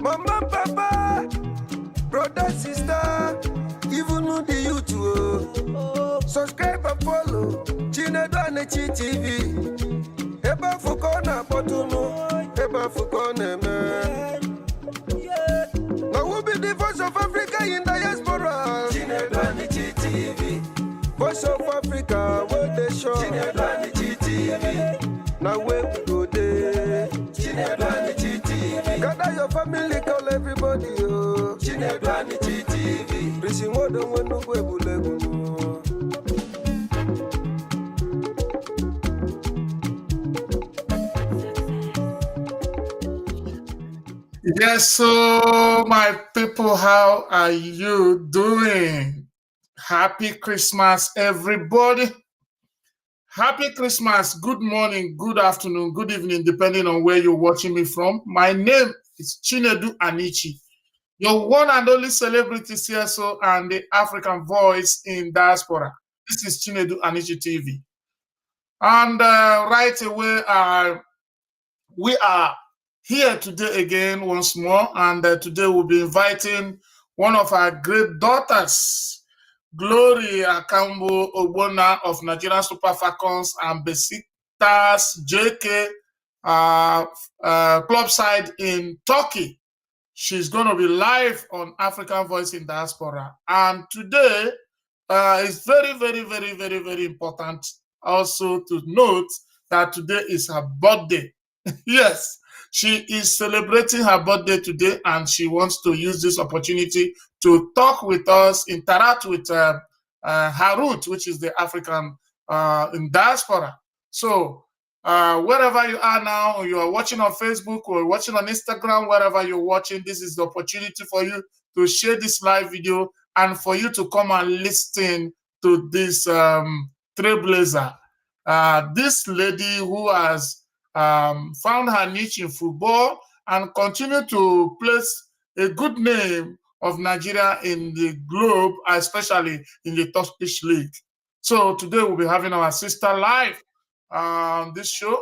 Mama, papa, brother, sister, even the YouTube. Subscribe and follow Chinedu TV. Eba fukona potuno, eba fukona man. Now who be the voice of Africa in diaspora? Chinedu TV. Voice of Africa, where they show. Chinedu TV. Now where we go there? Chinedu TV. Gather your family, call everybody. Oh. Chinedu TV. Prison what don't want no go. Yes, so my people, how are you doing? Happy Christmas, everybody. Happy Christmas, good morning, good afternoon, good evening, depending on where you're watching me from. My name is Chinedu Anichi, your one and only celebrity CSO and the African voice in diaspora. This is Chinedu Anichi TV. And right away, we are here today again once more, and today we'll be inviting one of our great daughters, Glory Akambo Ogbonna of Nigerian Super Falcons and Besiktas JK club side in Turkey. She's going to be live on African Voice in Diaspora. And today is very, very, very, very, very important also to note that today is her birthday. Yes, she is celebrating her birthday today, and she wants to use this opportunity to talk with us, interact with Harut, which is the African in diaspora. So wherever you are now, or you are watching on Facebook or watching on Instagram, wherever you're watching, this is the opportunity for you to share this live video and for you to come and listen to this trailblazer. This lady who has found her niche in football and continue to place a good name of Nigeria in the globe, especially in the Turkish league. So today we'll be having our sister live on this show,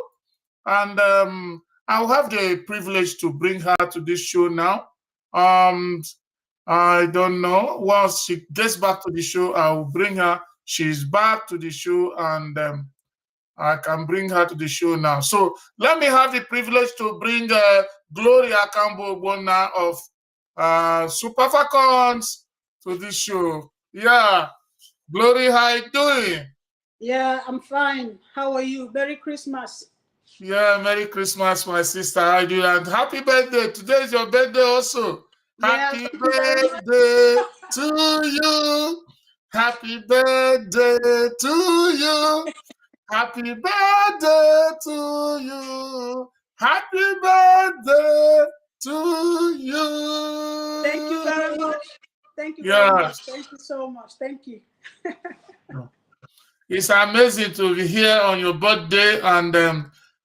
and I'll have the privilege to bring her to this show now. I don't know. Once she gets back to the show, I'll bring her. She's back to the show, and I can bring her to the show now. So let me have the privilege to bring Glory Akambo Ogbonna of Super Falcons to this show. Yeah. Glory, how you doing? Yeah, I'm fine. How are you? Merry Christmas. Yeah, Merry Christmas, my sister. How you doing? And happy birthday. Today is your birthday also. Happy birthday to you. Happy birthday to you. Happy birthday to you. Happy birthday to you. Thank you very much. Thank you very much. Thank you so much. Thank you. It's amazing to be here on your birthday, and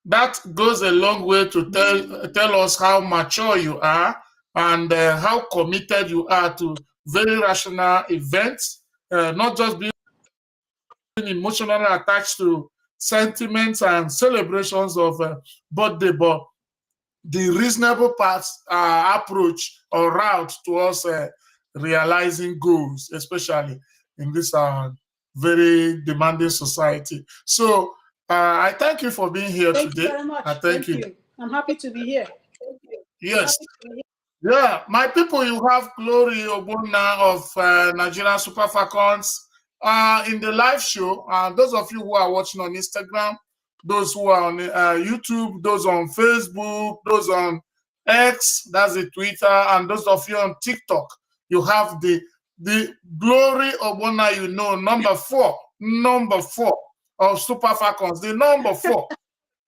that goes a long way to tell us how mature you are and how committed you are to very rational events, not just being emotionally attached to sentiments and celebrations of birthday, but the reasonable approach or route to us realizing goals, especially in this very demanding society. So I thank you for being here today. Thank you very much. Thank you. I'm happy to be here. Yes. Yeah, my people, you have Glory Ogbonna of Nigerian Super Falcons in the live show. Those of you who are watching on Instagram, those who are on YouTube, those on Facebook, those on X, that's the Twitter, and those of you on TikTok, you have the Glory Ogbonna, you know, number four of Super Falcons, the number four.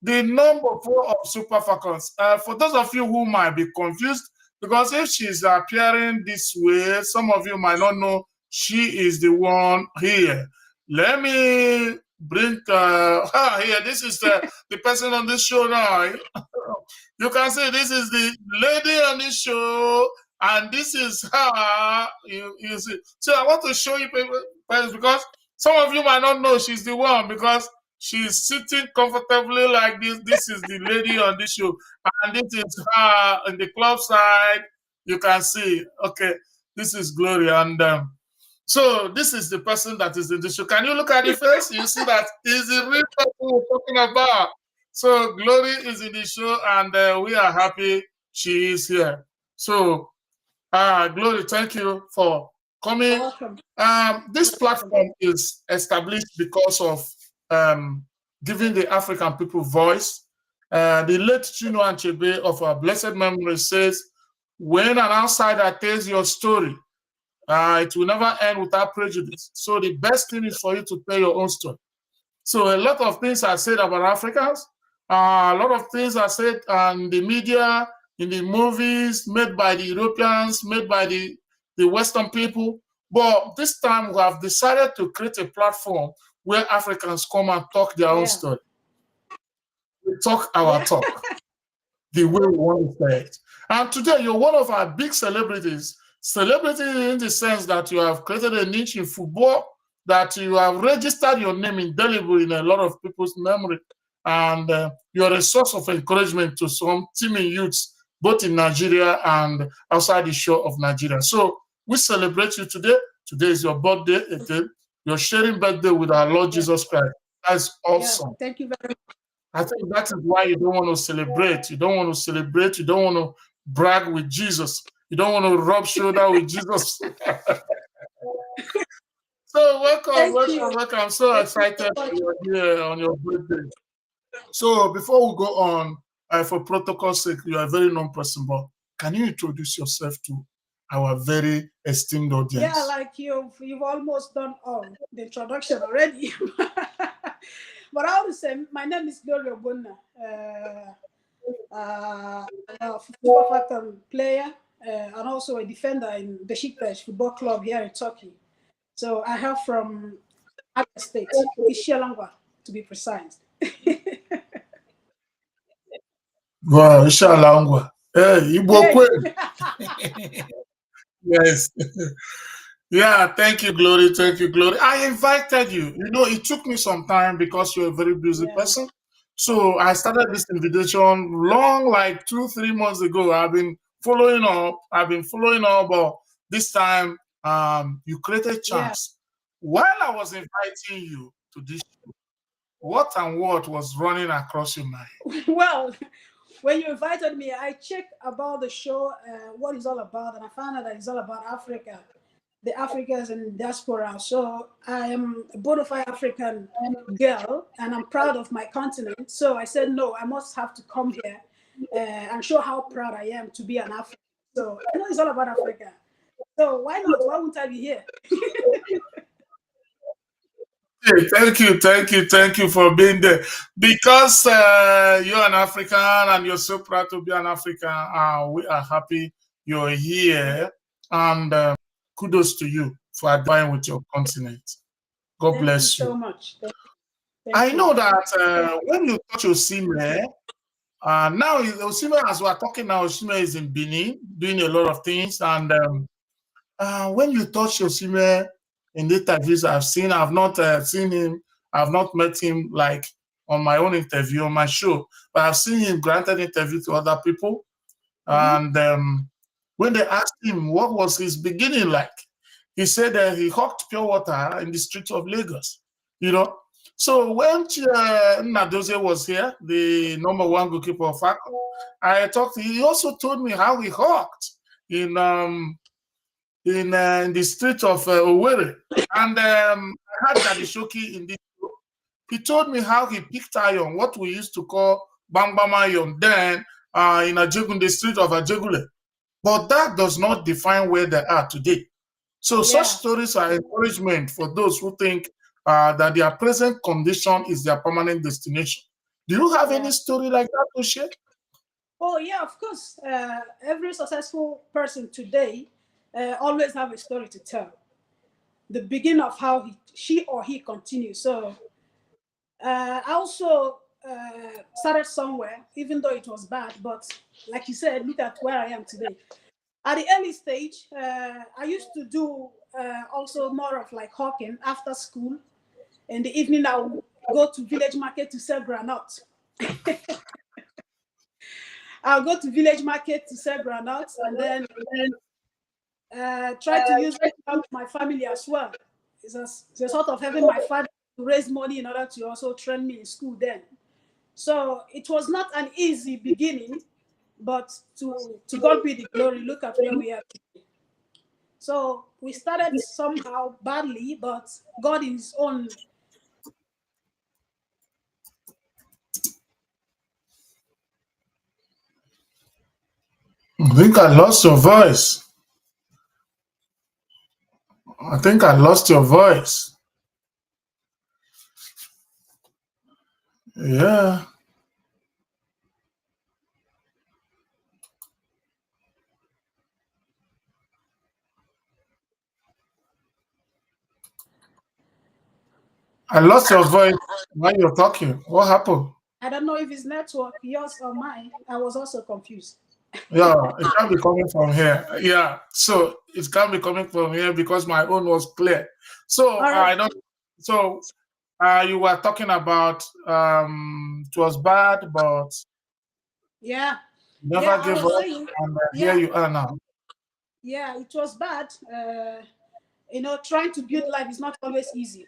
The number 4 of Super Falcons. For those of you who might be confused, because if she's appearing this way, some of you might not know she is the one here. Let me bring her here. This is the person on this show now. You can see this is the lady on this show, and this is her. You see. So I want to show you people because some of you might not know she's the one because she's sitting comfortably like this. This is the lady on this show, and this is her on the club side. You can see. Okay, this is Glory. And so this is the person that is in the show. Can you look at the face? You see that is the real person we're talking about. So Glory is in the show, and we are happy she is here. So, Glory, thank you for coming. Welcome. This platform is established because of giving the African people voice. The late Chino Achebe of our blessed memory says, when an outsider tells your story, it will never end without prejudice. So the best thing is for you to tell your own story. So a lot of things are said about Africans. A lot of things are said in the media, in the movies, made by the Europeans, made by the Western people. But this time we have decided to create a platform where Africans come and talk their own story. We talk our talk the way we want to say it. And today you're one of our big celebrities. Celebrity in the sense that you have created a niche in football, that you have registered your name indelibly in a lot of people's memory. And you're a source of encouragement to some teaming youths, both in Nigeria and outside the shore of Nigeria. So we celebrate you today. Today is your birthday. You're sharing birthday with our Lord Jesus Christ. That's awesome. Yeah, thank you very much. I think that is why you don't want to celebrate. You don't want to celebrate. You don't want to brag with Jesus. You don't want to rub shoulder with Jesus. So welcome. I'm so excited you're here on your birthday. So before we go on, for protocol sake, you are a very known person, but can you introduce yourself to our very esteemed audience? Yeah, like you've almost done all the introduction already. But I would say my name is Glory Ogbonna, a football Falcon player, and also a defender in Besiktas Football Club here in Turkey. So I have from Abia State, Ishialangwa, to be precise. Wow, Ishialangwa. Hey, Igbo. Yes. Yeah, thank you, Glory. Thank you, Glory. I invited you. You know, it took me some time because you're a very busy person. So I started this invitation long, like 2-3 months ago. I've been following up, but this time you created a chance. While I was inviting you to this show, what was running across your mind? Well, when you invited me, I checked about the show, what it's all about, and I found out that it's all about Africa, the Africans and diaspora. So I am a bona fide African girl, and I'm proud of my continent. So I said, no, I must have to come here and show how proud I am to be an African. So I know it's all about Africa. So why not? Why wouldn't I be here? Hey, thank you for being there. Because you're an African and you're so proud to be an African, we are happy you're here. And kudos to you for advising with your continent. God bless you. So much. I know that when you touch Osimhen, now Osimhen, as we're talking now, Osimhen is in Benin doing a lot of things. And when you touch Osimhen in the interviews I've not seen him, I've not met him like on my own interview on my show, but I've seen him granted interview to other people. And when they asked him what was his beginning like, he said that he hawked pure water in the streets of Lagos, you know. So when Nadoze was here, the #1 goalkeeper of Falcon, he also told me how he hawked in the street of Owerri. And I had Dadishoki in this show. He told me how he picked iron, what we used to call Bang Bang iron, then in the street of Ajegule. But that does not define where they are today. So such stories are encouragement for those who think that their present condition is their permanent destination. Do you have any story like that to share? Oh, yeah, of course. Every successful person today always have a story to tell. The beginning of how she or he continues. So I also started somewhere, even though it was bad. But like you said, look at where I am today. At the early stage, I used to do also more of like hawking after school. In the evening, I would go to village market to sell granite. I'll go to village market to sell groundnuts, and then try to use it to help my family as well. It's a sort of having my father to raise money in order to also train me in school then. So it was not an easy beginning, but to God be the glory. Look at where we are today. So we started somehow badly, but God in His own. I think I lost your voice. I think I lost your voice. Yeah. I lost your voice while you're talking. What happened? I don't know if it's network, yours or mine. I was also confused. Yeah, it can't be coming from here. Yeah, so it can't be coming from here because my own was clear. So All right. I don't. So you were talking about it was bad, but Yeah. never Yeah, I give was up, saying, and here yeah, you are now. yeah, it was bad. Trying to build life is not always easy.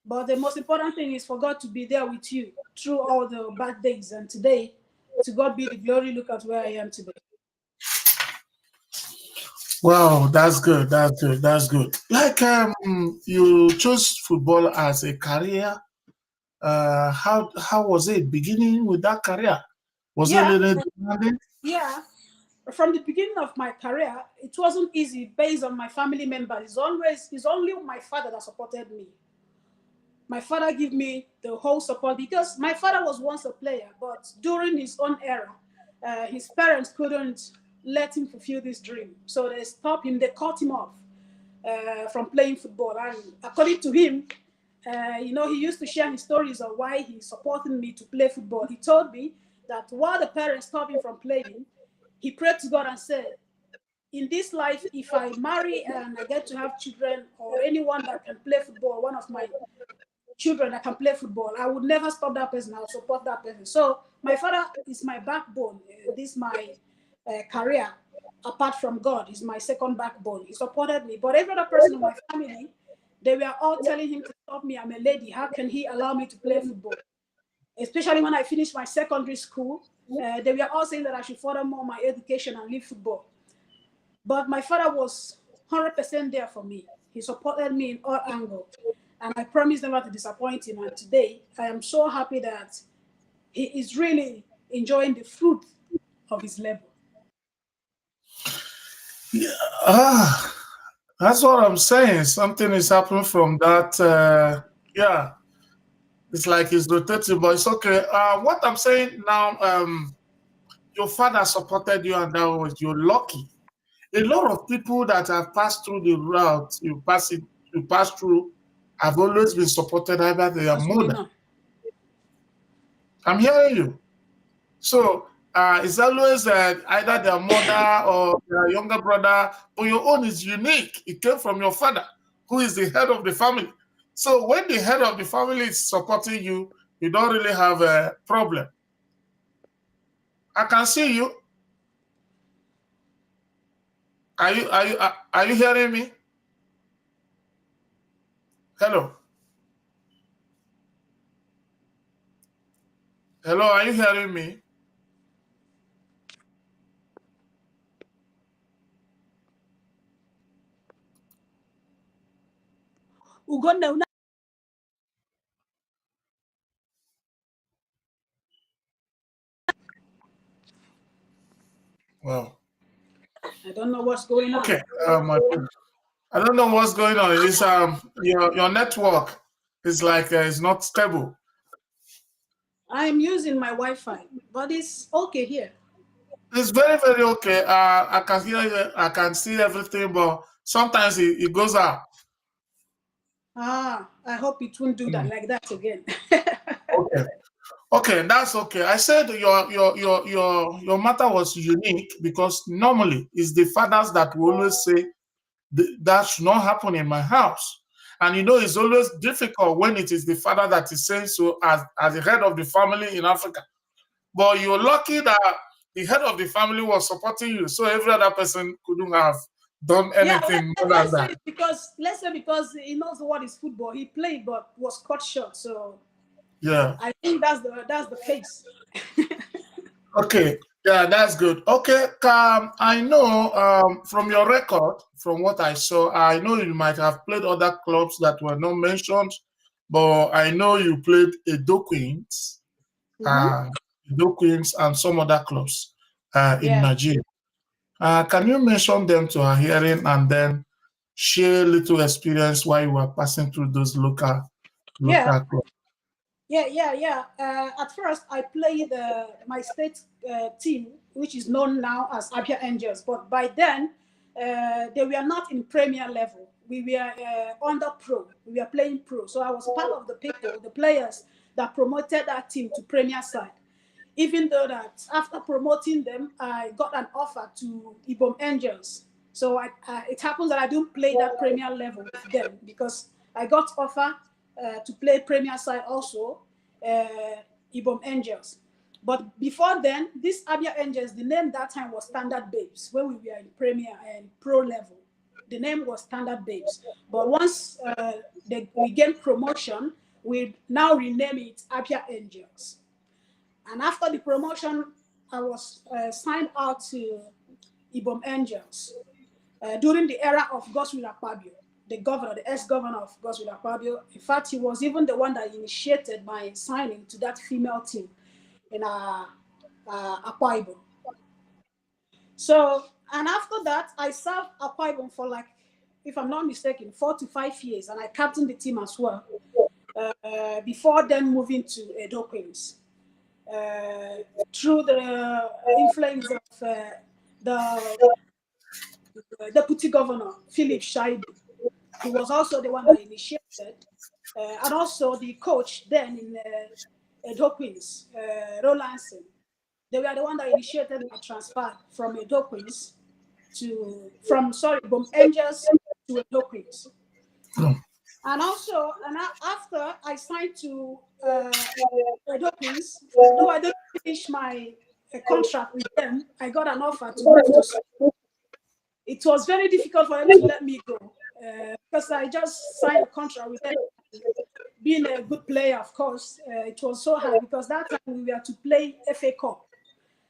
But the most important thing is for God to be there with you through all the bad days. And today, to God be the glory. Look at where I am today. Wow, that's good. That's good. That's good. Like you chose football as a career. How was it beginning with that career? Was it a Yeah, little demanding? yeah. From the beginning of my career, it wasn't easy based on my family members. It's only my father that supported me. My father gave me the whole support because my father was once a player, but during his own era, his parents couldn't let him fulfill this dream. So they stopped him, they cut him off from playing football. And according to him, he used to share his stories of why he supported me to play football. He told me that while the parents stopped him from playing, he prayed to God and said, in this life, if I marry and I get to have children or anyone that can play football, one of my children that can play football, I would never stop that person. I'll support that person. So my father is my backbone. This is my career. Apart from God, is my second backbone. He supported me. But every other person in my family, they were all telling him to stop me. I'm a lady. How can he allow me to play football? Especially when I finished my secondary school, they were all saying that I should further more my education and leave football. But my father was 100% there for me. He supported me in all angles. And I promised never to disappoint him. And today, I am so happy that he is really enjoying the fruit of his labor. Ah, that's what I'm saying. Something is happening from that. Yeah, it's like it's rotating, but it's okay. What I'm saying now, your father supported you, and that was you're lucky. A lot of people that have passed through the route you pass through, have always been supported either by their What's going mother. on? I'm hearing you. So it's always either their mother or their younger brother, but your own is unique. It came from your father, who is the head of the family. So when the head of the family is supporting you, you don't really have a problem. I can see you. Are you hearing me? Hello. Hello, are you hearing me? Uganda, Well, I don't know what's going on. okay. I don't know what's going on. It's your network is like it's not stable. I'm using my Wi-Fi, but it's okay here. It's very, very okay. I can hear you, I can see everything, but sometimes it goes out. I hope it won't do that Mm. like that again. Okay. Okay, that's okay. I said your matter was unique because normally it's the fathers that will always say that should not happen in my house. And it's always difficult when it is the father that is saying so as the head of the family in Africa. But you're lucky that the head of the family was supporting you, so every other person couldn't have done Yeah, anything more let's than say that. let's say because he knows what is football. He played but was cut short. So Yeah. I think that's the case. Okay. Yeah, that's good. Okay. I know from your record, from what I saw, I know you might have played other clubs that were not mentioned, but I know you played Edo Queens, Edo Queens, and some other clubs in Yeah. Nigeria. Can you mention them to our hearing and then share a little experience while you were passing through those local Yeah. clubs? Yeah. At first, I played my state team, which is known now as Abia Angels. But by then, they were not in Premier level. We were under pro. We were playing pro. So I was part of the people, the players that promoted that team to Premier side. Even though that after promoting them, I got an offer to Ibom Angels. So it happens that I don't play that Premier level with them because I got offer to play Premier side also, Ibom Angels. But before then, this Abia Angels, the name that time was Standard Babes when we were in Premier and Pro level. The name was Standard Babes. But once we gained promotion, we now rename it Abia Angels. And after the promotion, I was signed out to Ibom Angels during the era of Godswill Akpabio, the governor, the ex-governor of Godswill Akpabio. In fact, he was even the one that initiated my signing to that female team in Akwa Ibom. So, and after that, I served Akwa Ibom for like, if I'm not mistaken, 4 to 5 years, and I captained the team as well. Before then moving to Edo Queens. Through the influence of the deputy governor, Philip Shaibu. He was also the one that initiated, and also the coach then in Edo Queens, Rolandson. They were the one that initiated my transfer from Edo Queens from Angels to Edo Queens. And also, after I signed to Edo Queens, though I didn't finish my contract with them, I got an offer to move to school. It was very difficult for them to let me go because I just signed a contract with them. Being a good player, of course, it was so hard because that time we were to play FA Cup.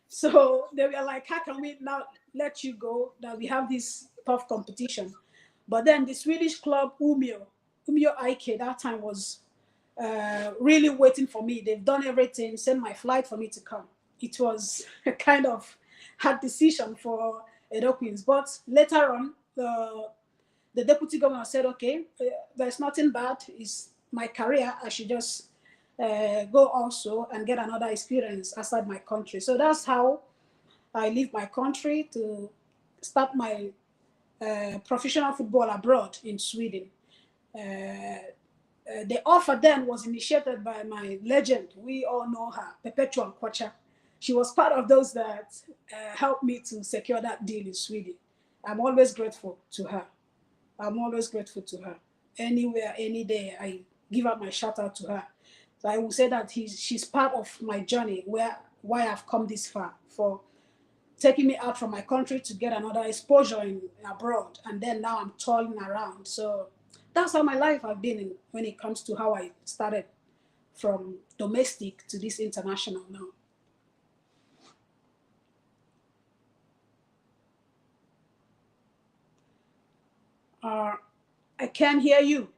So they were like, how can we now let you go that we have this tough competition? But then the Swedish club, Umeå IK, that time was really waiting for me. They've done everything, sent my flight for me to come. It was a kind of hard decision for Edo Queens. But later on, the deputy governor said, okay, there's nothing bad. It's my career. I should just go also and get another experience outside my country. So that's how I leave my country to start my professional football abroad in Sweden. The offer then was initiated by my legend. We all know her, Perpetual Kwacha. She was part of those that helped me to secure that deal in Sweden. I'm always grateful to her. I'm always grateful to her. Anywhere, any day, I give up my shout out to her. So I will say that she's part of my journey, why I've come this far, for taking me out from my country to get another exposure abroad. And then now I'm touring around. So that's how my life has been when it comes to how I started from domestic to this international now. I can't hear you.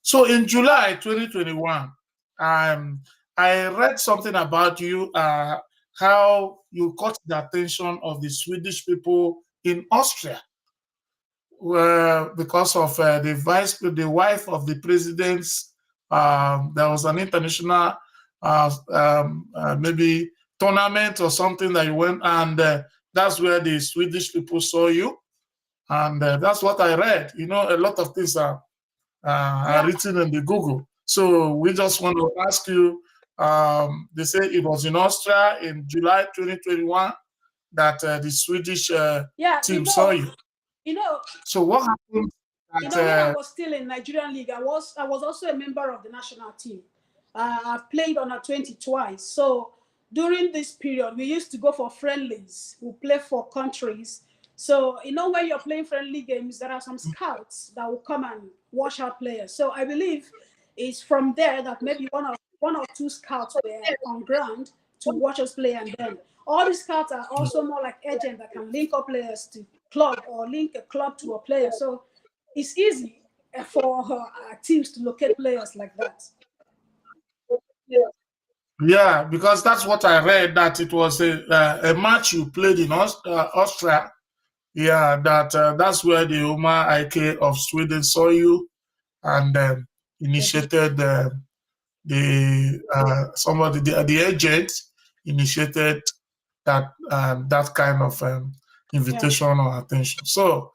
So in July 2021, I read something about you, how you caught the attention of the Swedish people in Austria, because of the wife of the president's. There was an international, maybe tournament or something that you went, and that's where the Swedish people saw you, and that's what I read. You know, a lot of things are written in the Google. So we just want to ask you, they say it was in Austria in July 2021 that the Swedish team saw you. So what happened? When I was still in Nigerian League, I was also a member of the national team. I've played under 20 twice. So during this period, we used to go for friendlies. We play for countries. So, you know, when you're playing friendly games, there are some scouts that will come and watch our players. So I believe it's from there that maybe one or two scouts were on ground to watch us play. And then all the scouts are also more like agents that can link up players to club or link a club to a player. So it's easy for teams to locate players like that. Yeah, because that's what I read, that it was a match you played in Austria. Yeah, that's where the Oma Ike of Sweden saw you and initiated the agent initiated that kind of invitation or attention. So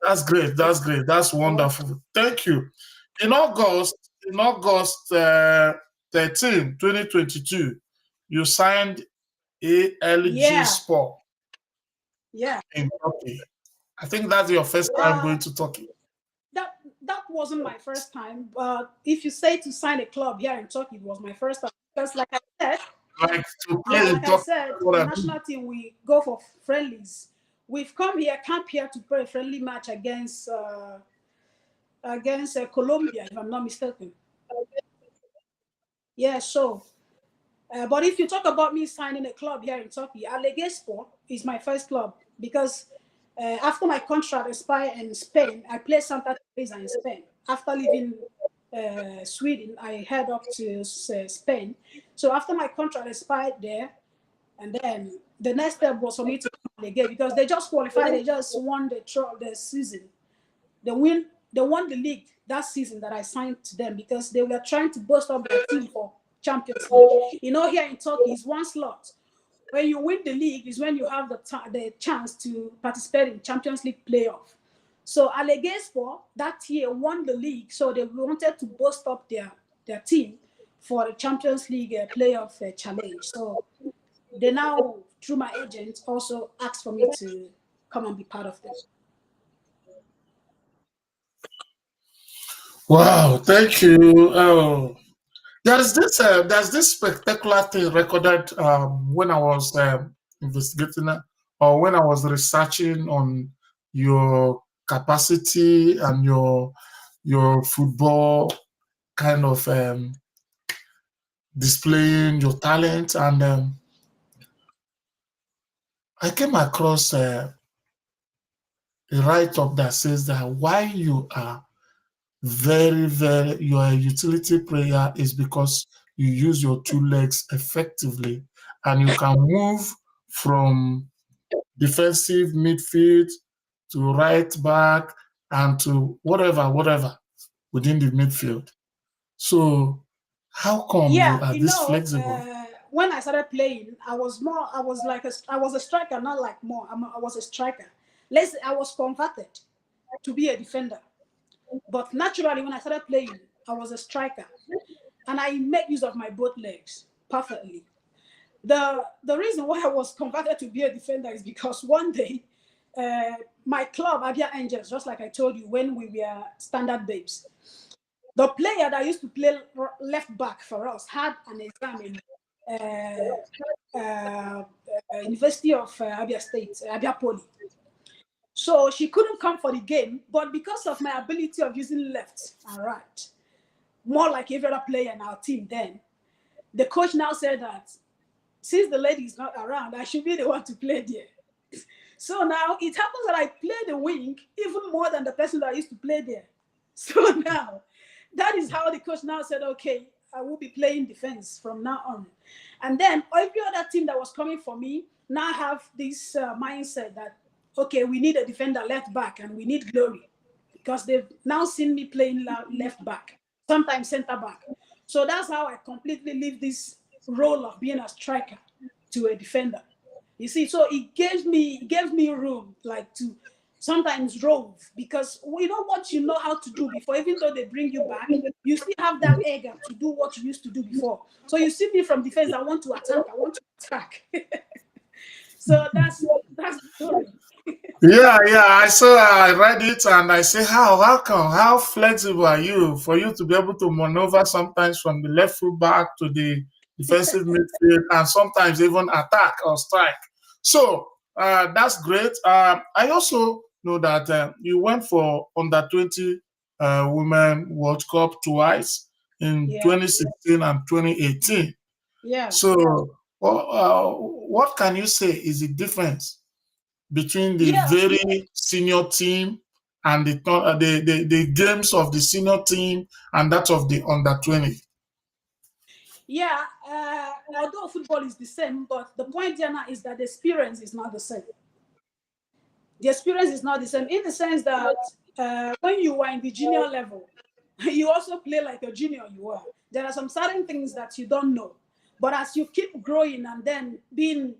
that's great. That's great. That's wonderful. Thank you. In August 13, 2022, you signed ALG Sport in Turkey. I think that's your first time going to Turkey. That wasn't my first time, but if you say to sign a club here in Turkey, it was my first time. Because like I said, the national team, we go for friendlies. We've come here, camp here to play a friendly match against Colombia, if I'm not mistaken. Yeah, so, but if you talk about me signing a club here in Turkey, ALG Sport is my first club because after my contract expired in Spain, I played Santa Teresa in Spain. After leaving Sweden, I head up to Spain. So after my contract expired there, and then the next step was for me to come again because they just qualified. They just won the season. They won the league that season that I signed to them because they were trying to boost up their team for Champions League. You know, here in Turkey, it's one slot. When you win the league is when you have the chance to participate in Champions League playoff. So ALG Sport that year won the league, so they wanted to boost up their team for the Champions League playoff challenge. So they now, through my agent, also asked for me to come and be part of this. Wow, thank you. There's this spectacular thing recorded when I was investigating or when I was researching on your capacity and your football kind of displaying your talent, and I came across a write-up that says that why you are you are a utility player is because you use your two legs effectively and you can move from defensive midfield to right back and to whatever within the midfield. So how come you are this flexible? When I started playing, I was a striker, not like more. I was a striker. I was converted to be a defender. But naturally, when I started playing, I was a striker. And I made use of my both legs perfectly. The reason why I was converted to be a defender is because one day, my club, Abia Angels, just like I told you, when we were standard babes, the player that used to play left back for us had an exam in University of Abia State, Abia Poly. So she couldn't come for the game, but because of my ability of using left and right, more like every other player in our team then, the coach now said that since the lady is not around, I should be the one to play there. So now it happens that I play the wing even more than the person that used to play there. So now that is how the coach now said, okay, I will be playing defense from now on. And then every other team that was coming for me now have this mindset that, okay, we need a defender left back and we need glory because they've now seen me playing left back, sometimes center back. So that's how I completely leave this role of being a striker to a defender. You see, so it gave me room like to sometimes rove because we know what you know how to do before, even though they bring you back, you still have that egg to do what you used to do before. So you see me from defense, I want to attack. So that's the story. Yeah. I saw. I read it, and I say, how come? How flexible are you for you to be able to maneuver sometimes from the left full back to the defensive midfield, and sometimes even attack or strike? So that's great. I also know that you went for under 20 Women World Cup twice in Yeah, 2016 and 2018. yeah, So, what can you say is the difference between the yeah, very senior team and the games of the senior team and that of the under 20? yeah. Although football is the same, but the point here now is that the experience is not the same. The experience is not the same in the sense that when you were in the junior level, you also play like a junior you are. There are some certain things that you don't know. But as you keep growing and then being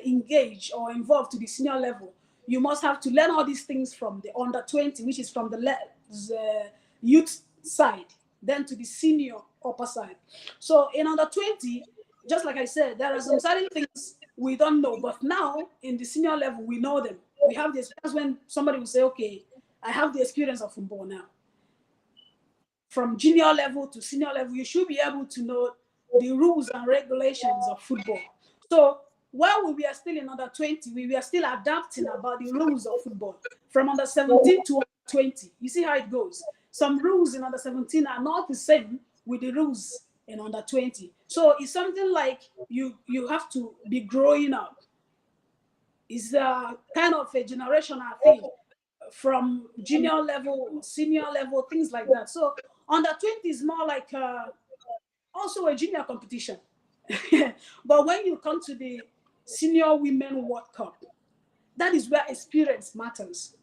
engaged or involved to the senior level, you must have to learn all these things from the under 20, which is from the youth side, then to the senior upper side. So in under 20, just like I said, there are some certain things we don't know, but now in the senior level, we know them. We have this. That's when somebody will say, okay, I have the experience of football now. From junior level to senior level, you should be able to know the rules and regulations of football. So while we were still in under 20, we were still adapting about the rules of football. From under 17 to under 20, you see how it goes. Some rules in under 17 are not the same with the rules in under 20. So it's something like you have to be growing up. It's a kind of a generational thing from junior level, senior level, things like that. So under 20 is more like also a junior competition. But when you come to the Senior Women World Cup, that is where experience matters.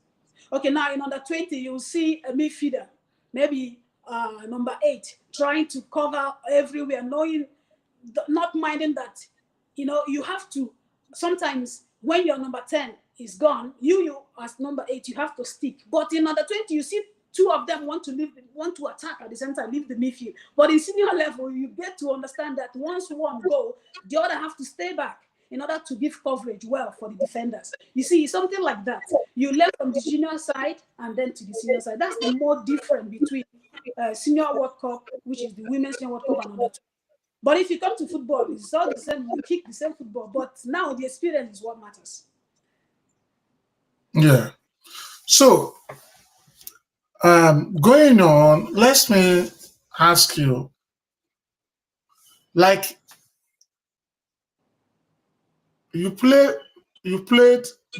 Okay, now in under 20, you'll see a midfielder, maybe number 8, trying to cover everywhere, knowing, not minding that, you have to, sometimes when your number 10 is gone, you as number 8, you have to stick. But in under 20, you see two of them want to attack at the same time, leave the midfield. But in senior level, you get to understand that once one go, the other have to stay back in order to give coverage well for the defenders. You see, something like that. You learn from the junior side and then to the senior side. That's the more difference between Senior World Cup, which is the Women's Senior World Cup, and under 20. But if you come to football, it's all the same. You kick the same football, but now the experience is what matters. Yeah. So, going on, let me ask you, like, you played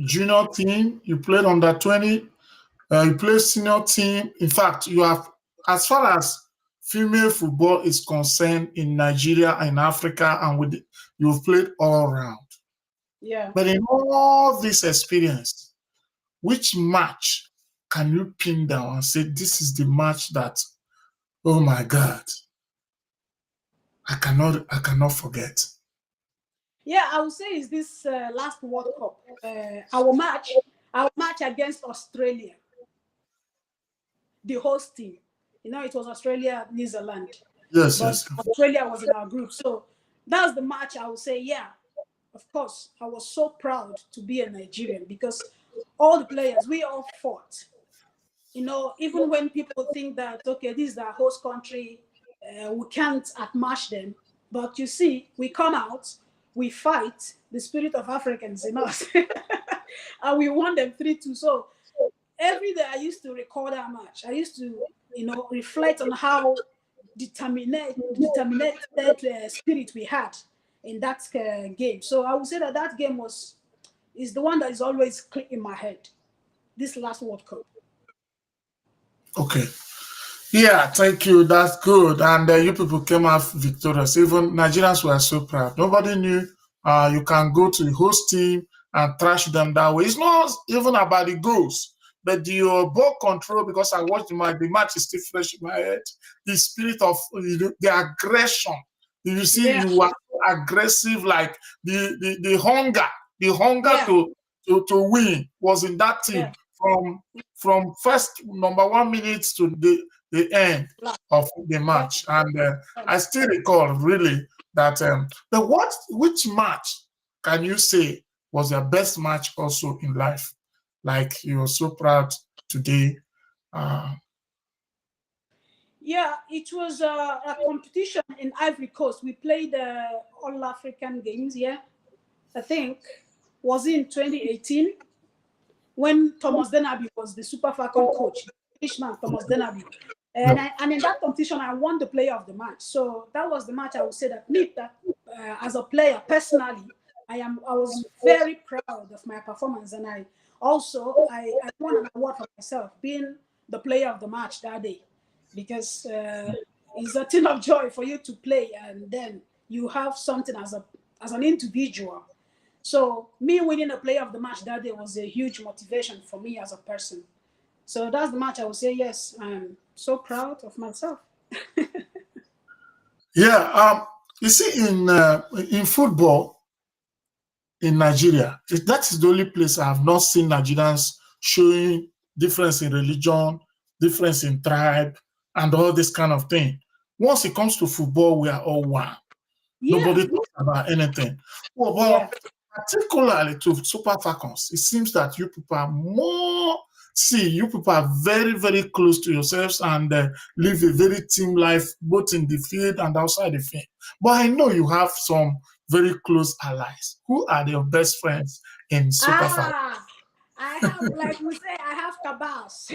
junior team, you played under 20, you played senior team. In fact, you have, as far as female football is concerned in Nigeria and Africa, and you've played all around. Yeah. But in all this experience, which match can you pin down and say this is the match that, oh my God, I cannot forget? Yeah, I would say is this last World Cup. Our match against Australia, the host team. It was Australia, New Zealand. Yes, But yes. Australia was in our group. So that's the match I would say, yeah, of course. I was so proud to be a Nigerian because all the players, we all fought. Even when people think that, okay, this is our host country, we can't outmatch them. But you see, we come out, we fight the spirit of Africans in us, and we won them 3-2. So every day I used to record our match. I used to, reflect on how determined spirit we had in that game. So I would say that game is the one that is always click in my head. This last World Cup. Okay. Yeah, thank you. That's good. And you people came out victorious. Even Nigerians were so proud. Nobody knew you can go to the host team and trash them that way. It's not even about the goals, but the ball control, because I watched the match is still fresh in my head. The spirit of the aggression. You see, Yeah. you were aggressive, like the hunger Yeah. to win was in that team Yeah. from first number 1 minute to the end of the match. And I still recall really that. But which match can you say was your best match also in life? like you're so proud today? Yeah, it was a competition in Ivory Coast. We played All African Games. Yeah, I think was in 2018 when Thomas Denaby was the Super Falcon coach. Englishman Thomas Denaby. And in that competition, I won the player of the match. So that was the match I would say that me, that as a player personally, I was very proud of my performance, and I won an award for myself being the player of the match that day, because it's a thing of joy for you to play, and then you have something as an individual. So me winning the player of the match that day was a huge motivation for me as a person. So that's the match I would say, yes, I'm so proud of myself. Yeah, you see, in football in Nigeria, that is the only place I have not seen Nigerians showing difference in religion, difference in tribe, and all this kind of thing. Once it comes to football, we are all one. Yeah. Nobody talks about anything. Well, Yeah. particularly to Super Falcons, it seems that you people are more. See, you people are very, very close to yourselves and live a very team life, both in the field and outside the field. But I know you have some very close allies. Who are your best friends in Super Falcons? I have, like we say, I have cabals.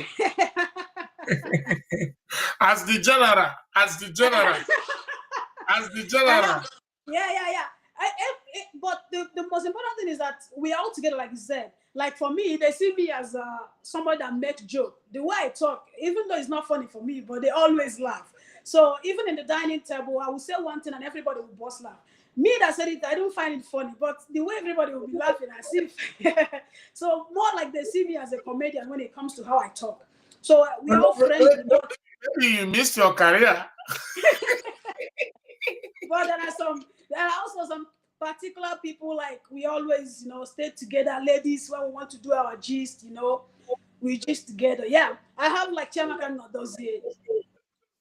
As the general, as the general, as the general. Yeah. But the most important thing is that we are all together, like you said. Like for me, they see me as somebody that makes joke. The way I talk, even though it's not funny for me, but they always laugh. So even in the dining table, I will say one thing and everybody will bust laugh. Me that said it, I don't find it funny, but the way everybody will be laughing, I see. So more like they see me as a comedian when it comes to how I talk. So we are all friends. Maybe you missed your career. But there are also some particular people, like we always, stay together, ladies, when we want to do our gist, we gist together. Yeah, I have like Chiamaka Nadozie,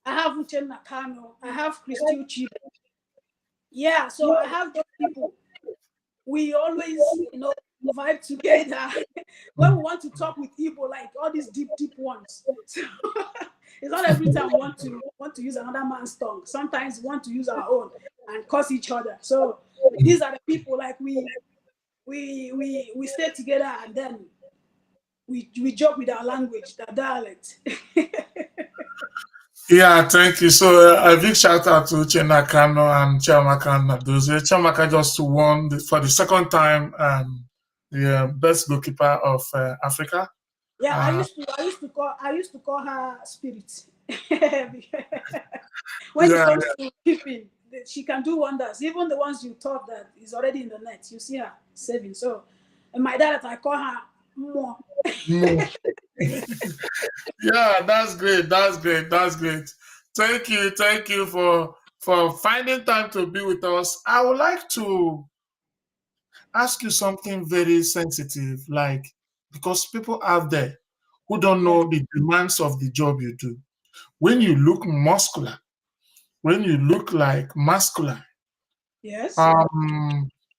I have Uche Nakano, I have Christy Uchi. Yeah, so I have those people. We always, vibe together when we want to talk with Igbo, like all these deep ones. So, it's not every time we want to use another man's tongue. Sometimes we want to use our own and curse each other. So these are the people, like we stay together, and then we joke with our language, the dialect. Yeah, thank you. So a big shout out to Uchenna Kano and Chiamaka Nadozie. Chiamaka just won for the second time the best goalkeeper of Africa. Yeah, I used to call her Spirit. When it comes to keeping, she can do wonders. Even the ones you thought that is already in the net, you see her saving. So, in my dialect, I call her Mo. Yeah, that's great. Thank you for finding time to be with us. I would like to ask you something very sensitive, like, because people out there who don't know the demands of the job you do. When you look muscular, when you look like masculine, Yes.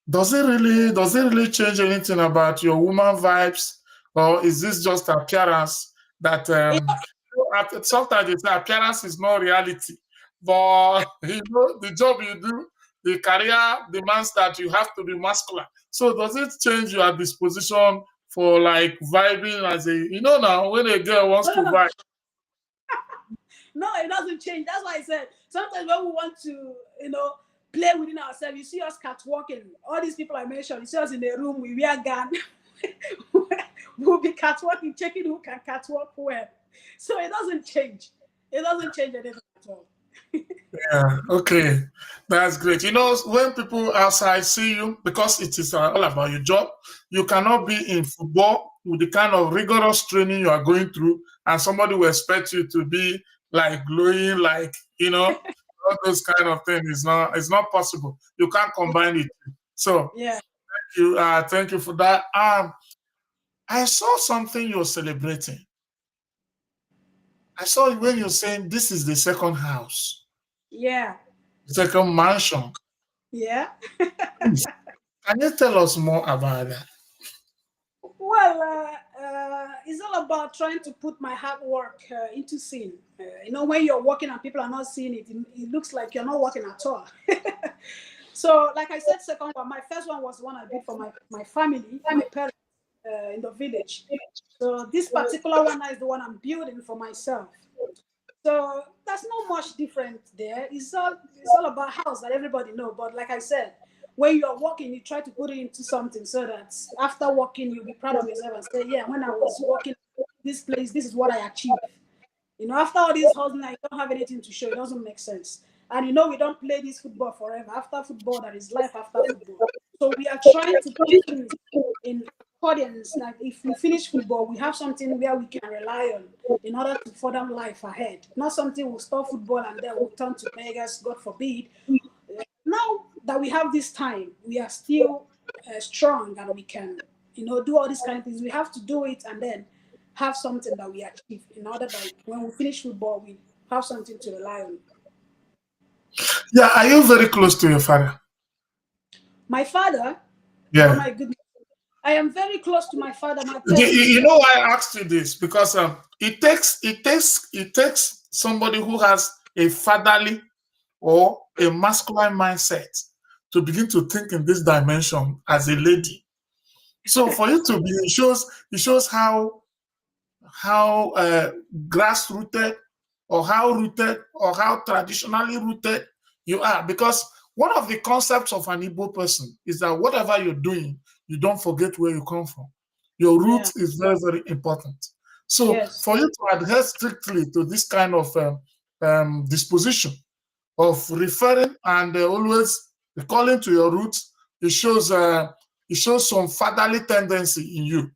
Does it really change anything about your woman vibes, or is this just appearance that sometimes they say appearance is not reality, but the job you do, the career demands that you have to be masculine. So does it change your disposition for like vibing as a now when a girl wants to vibe? No, it doesn't change. That's why I said sometimes when we want to, play within ourselves, you see us catwalking. All these people I mentioned, you see us in the room, we wear gun. We'll be catwalking, checking who can catwalk where. So it doesn't change. It doesn't change anything at all. Yeah, okay. That's great. When people outside see you, because it is all about your job, you cannot be in football with the kind of rigorous training you are going through, and somebody will expect you to be like glowing, like, all those kind of things. It's not possible. You can't combine it. So yeah. Thank you for that. I saw something you're celebrating. I saw when you're saying this is the second house. Yeah. Second mansion. Yeah. Can you tell us more about that? Well, it's all about trying to put my hard work into scene. When you're working and people are not seeing it, it looks like you're not working at all. So, like I said, second one, my first one was the one I did for my family, my parents in the village. So this particular one is the one I'm building for myself. So that's not much different there. It's all about house that everybody know. But like I said, when you're working, you try to put it into something so that after working, you'll be proud of yourself and say, yeah, when I was working this place, this is what I achieved. After all this hustling, I don't have anything to show. It doesn't make sense. And we don't play this football forever. After football, there is life after football. So we are trying to put things in accordance. Like if we finish football, we have something where we can rely on in order to further life ahead. Not something we'll stop football and then we'll turn to beggars, God forbid. Now that we have this time, we are still strong and we can, do all these kind of things. We have to do it and then have something that we achieve in order that when we finish football, we have something to rely on. Yeah, are you very close to your father? My father, Yeah. oh my goodness, I am very close to my father. My You know why I asked you this? Because it takes somebody who has a fatherly or a masculine mindset to begin to think in this dimension as a lady. So for you to be, it shows how grass-rooted or how rooted or how traditionally rooted you are. Because one of the concepts of an Igbo person is that whatever you're doing, you don't forget where you come from. Your roots is very, very important. So Yes. for you to adhere strictly to this kind of disposition of referring and always recalling to your roots, it shows some fatherly tendency in you.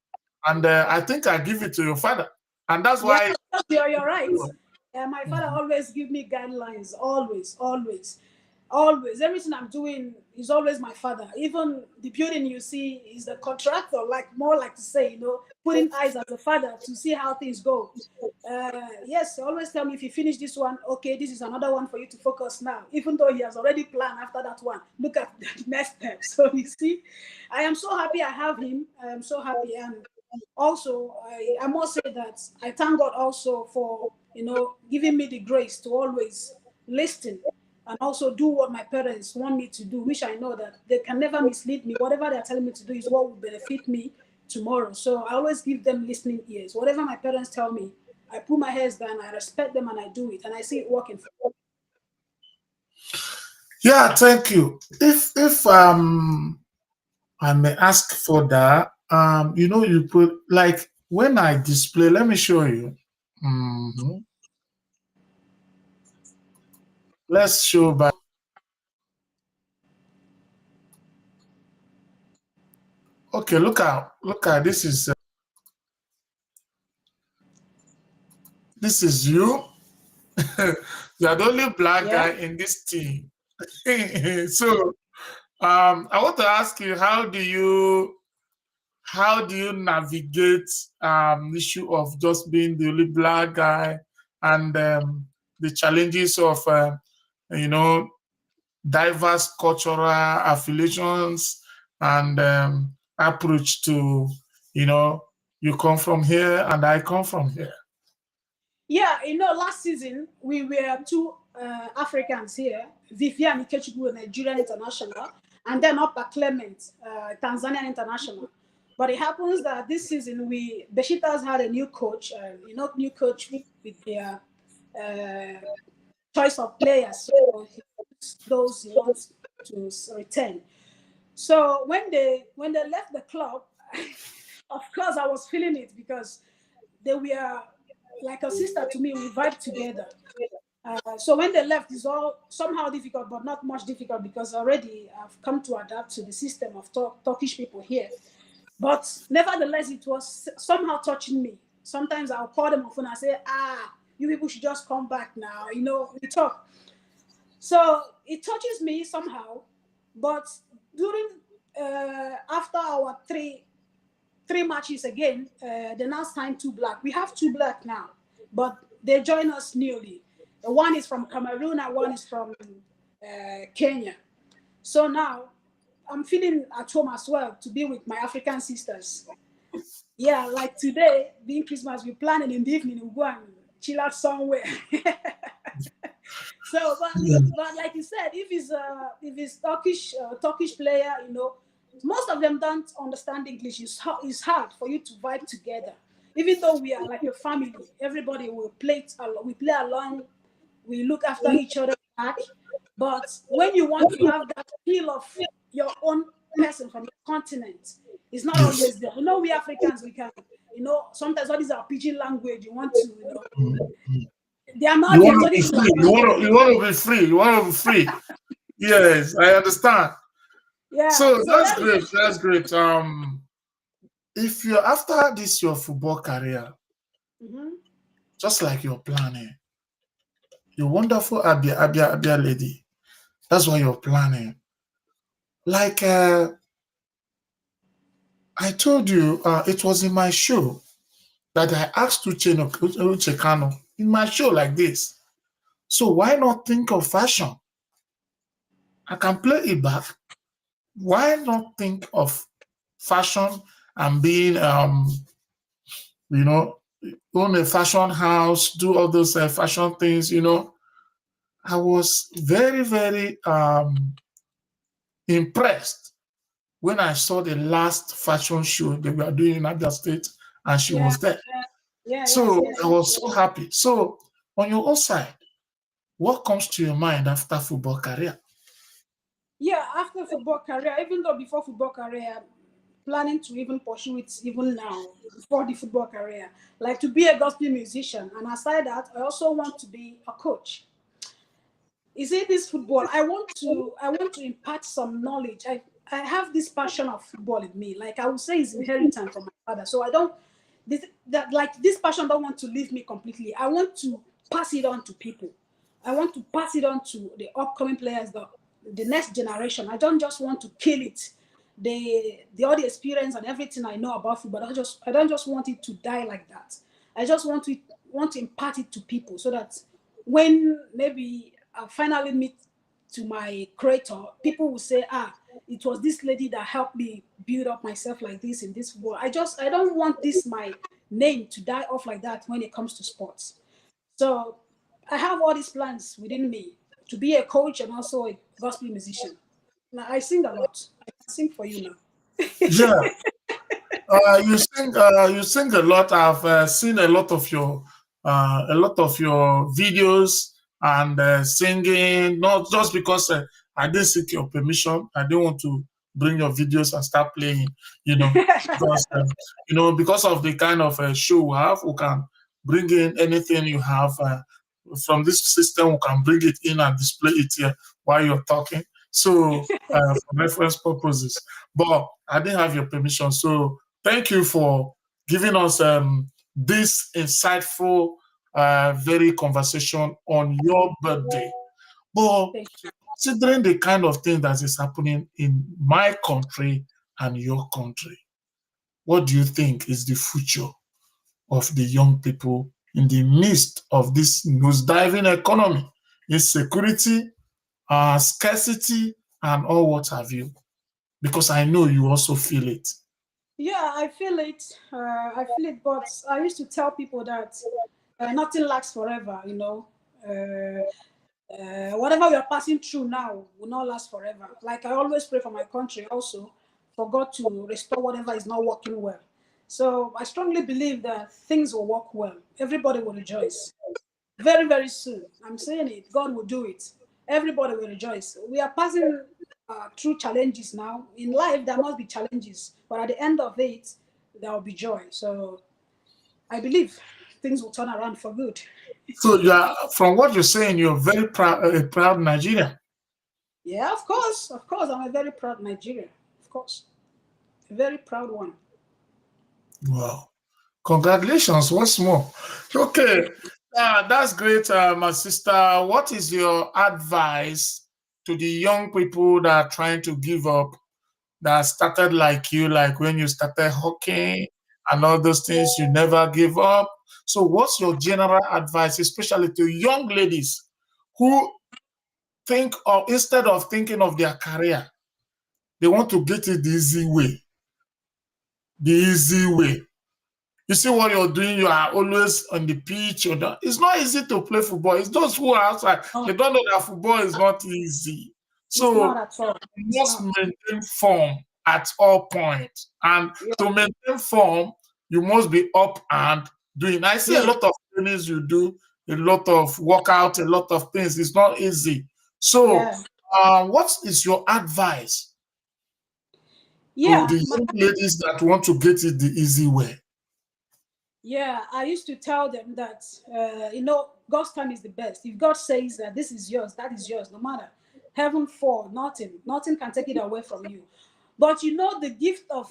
And I think I give it to your father. And that's why. Yeah, you're right. My father always give me guidelines, always, always, always. Everything I'm doing is always my father. Even the building you see is the contractor, like more like to say, putting eyes as a father to see how things go. Yes, always tell me if you finish this one, okay, this is another one for you to focus now. Even though he has already planned after that one, look at the next step. So you see, I am so happy I have him. I am so happy, and also I must say that I thank God also for giving me the grace to always listen and also do what my parents want me to do, which I know that they can never mislead me. Whatever they're telling me to do is what will benefit me tomorrow. So I always give them listening ears. Whatever my parents tell me, I put my heads down, I respect them, and I do it, and I see it working for me. Yeah, thank you. If I may ask for that, you put like when I display, let me show you. Mhm. Let's show by. Okay, look at this is you. You're the only black Yeah. guy in this team. So I want to ask you, how do you navigate issue of just being the only black guy and the challenges of you know diverse cultural affiliations and approach to you know you come from here and I come from here. Yeah, last season we were two Africans here, Vivian Ikechukwu, Nigerian international, and then Upper Clement, Tanzanian international. But it happens that this season Beshitas had a new coach, new coach with their choice of players. So he picks those he wants to retain. So when they left the club, of course I was feeling it because they were like a sister to me. We vibe together. So when they left, it's all somehow difficult, but not much difficult because already I've come to adapt to the system of Turkish people here. But nevertheless, it was somehow touching me. Sometimes I'll call them on phone and say, you people should just come back now. We talk. So it touches me somehow. But during after our three matches again, they now signed two black. We have two black now, but they join us newly. One is from Cameroon and one is from Kenya. So now I'm feeling at home as well to be with my African sisters. Yeah, like today, being Christmas, we plan it in the evening, we go and chill out somewhere. So, Yeah. but like you said, if it's Turkish player, most of them don't understand English. It's hard for you to vibe together. Even though we are like a family, everybody will we play along, we look after each other back. But when you want to have that feel of your own person from your continent, it's not Yes. always there. We Africans, we can, sometimes all these are pidgin language. You want to, they are You not want there. to So be this is free. You want to be free. You want to be free. Yes, I understand. yeah. So So that's that is great. That's great. If you're after this your football career, mhm. just like you're planning, you're wonderful Abia lady. That's what you're planning. Like I told you, it was in my show that I asked Uche Kano in my show like this. So why not think of fashion? I can play it back. Why not think of fashion and being, you know, own a fashion house, do all those fashion things. I was very, very impressed when I saw the last fashion show they were doing in Abia State and she Yeah, was there. yes, So yes. I was so happy. So on your own side, what comes to your mind after football career? Yeah, after football career, even though before football career, I'm planning to even pursue it even now, before the football career, like to be a gospel musician. And aside that, I also want to be a coach. You see, this football, I want to impart some knowledge. I have this passion of football in me. Like I would say it's inheritance from my father. So I don't this passion don't want to leave me completely. I want to pass it on to people. I want to pass it on to the upcoming players, the next generation. I don't just want to kill it. The all the experience and everything I know about football. I don't just want it to die like that. I just want to impart it to people so that when maybe I finally meet to my creator, people will say, it was this lady that helped me build up myself like this in this world. I don't want this my name to die off like that when it comes to sports. So I have all these plans within me to be a coach and also a gospel musician. Now I sing a lot. I can sing for you now. Yeah, you sing a lot. I've seen a lot of your videos and singing. Not just because I didn't seek your permission. I didn't want to bring your videos and start playing. Because because of the kind of show we have, we can bring in anything you have from this system. We can bring it in and display it here while you're talking. So for reference purposes, but I didn't have your permission. So thank you for giving us this insightful, very conversation on your birthday. But Thank you. considering the kind of thing that is happening in my country and your country, what do you think is the future of the young people in the midst of this nosediving economy, insecurity, scarcity, and all what have you? Because I know you also feel it. Yeah, I feel it. But I used to tell people that nothing lasts forever. Whatever we are passing through now will not last forever. Like I always pray for my country also, for God to restore whatever is not working well. So I strongly believe that things will work well. Everybody will rejoice. Very, very soon. I'm saying it. God will do it. Everybody will rejoice. We are passing through challenges now. In life, there must be challenges, but at the end of it, there will be joy. So I believe things will turn around for good. So you are, from what you're saying, you're very proud, a proud Nigerian. Yeah, of course. Of course. I'm a very proud Nigerian. Of course. A very proud one. Wow. Congratulations once more. Okay. That's great, my sister. What is your advice to the young people that are trying to give up, that started like you, like when you started hockey and all those things, you never give up? So what's your general advice, especially to young ladies who think of, instead of thinking of their career, they want to get it the easy way? The easy way. You see what you're doing, you are always on the pitch. It's not easy to play football. It's those who are outside. Oh, They don't know that football is not easy. it's not So at all. you It's must not. maintain form at all points. And Yeah. to maintain form, you must be up and doing. I see a Yeah. lot of trainings you do, a lot of workout, a lot of things. It's not easy. So, Yeah. what is your advice to Yeah. the young ladies that want to get it the easy way? Yeah, I used to tell them that, God's time is the best. If God says that this is yours, that is yours, no matter heaven fall, nothing can take it away from you. But the gift of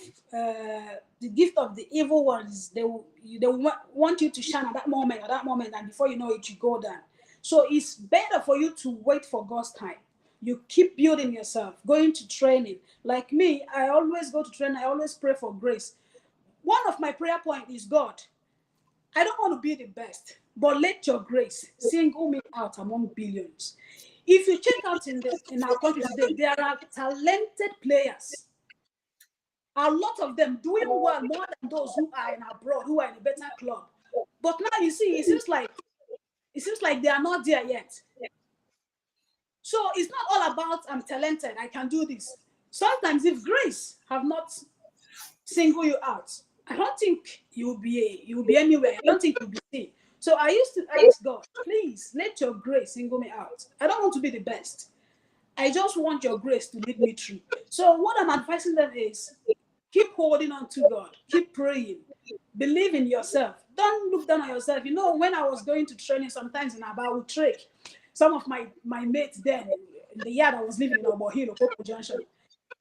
the evil ones, they want you to shine at that moment, and before you know it, you go down. So it's better for you to wait for God's time. You keep building yourself, going to training. Like me, I always go to training. I always pray for grace. One of my prayer points is, God, I don't want to be the best, but let your grace single me out among billions. If you check out in our country today, there are talented players. A lot of them doing well more than those who are in abroad, who are in a better club. But now you see, it seems like they are not there yet. So it's not all about I'm talented, I can do this. Sometimes if grace have not single you out, I don't think you will be anywhere. I don't think you'll be seen. So I used to ask God, please let your grace single me out. I don't want to be the best. I just want your grace to lead me through. So what I'm advising them is keep holding on to God, keep praying, believe in yourself. Don't look down on yourself. When I was going to training sometimes in Abawu Trek, some of my mates then in the yard I was living in Obohilo, Popo Junction,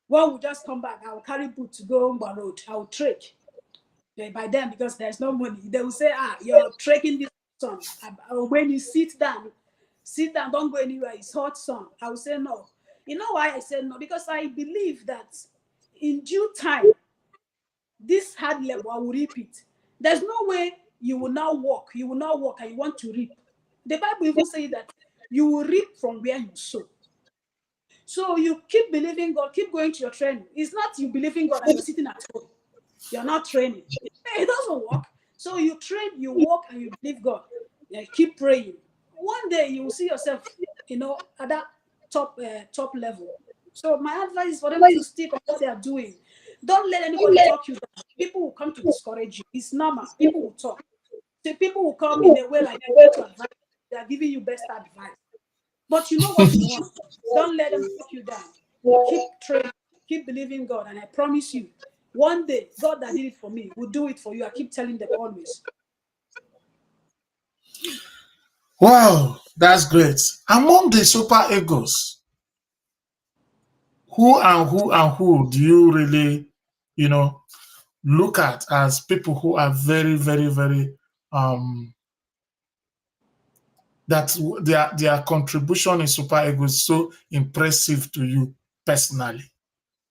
one would just come back. I will carry boot to go Umba Road. I will trek. By then, because there's no money, they will say, you're trekking this sun. When you sit down, don't go anywhere. It's hot sun. I will say no. You know why I said no? Because I believe that in due time, this hard labor will repeat. There's no way you will now walk. You will not walk and you want to reap. The Bible even says that you will reap from where you sow. So you keep believing God, keep going to your training. It's not you believing God and you're sitting at home. You're not training. It doesn't work. So you train, you walk, and you believe God. Keep praying. One day you will see yourself, at that top level. So my advice is for them to stick on what they are doing. Don't let anybody talk you down. People will come to discourage you. It's normal. People will talk. So people will come in a way like they want to advise. They are giving you best advice. But you know what you want. Don't let them take you down. Keep training, keep believing God, and I promise you, one day, God that did it for me will do it for you. I keep telling them always. Wow, that's great. Among the super egos, who do you really, look at as people who are very, very, very that their contribution in super ego is so impressive to you personally?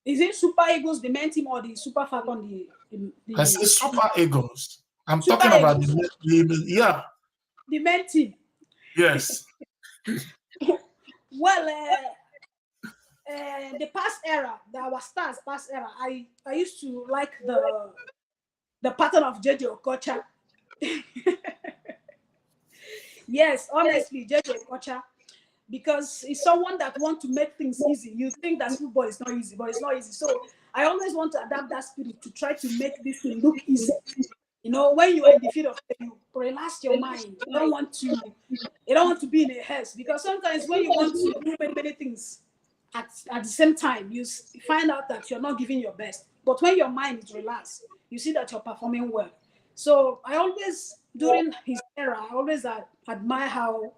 Is it Super Eagles, the main team, or the Super Falcon, I say super egos. I'm Super talking about Eagles, yeah, the main team? yes. Well, the past era, our stars past era, I used to like the pattern of JJ Okocha. Yes, honestly, JJ Okocha, because he's someone that wants to make things easy. You think that football is not easy, but it's not easy. So I always want to adapt that spirit to try to make this thing look easy. When you are in the field of play, you relax your mind. You don't want to be in a haste, because sometimes when you want to do many, many things at the same time, you find out that you're not giving your best. But when your mind is relaxed, you see that you're performing well. So I always, during his era, I always admire how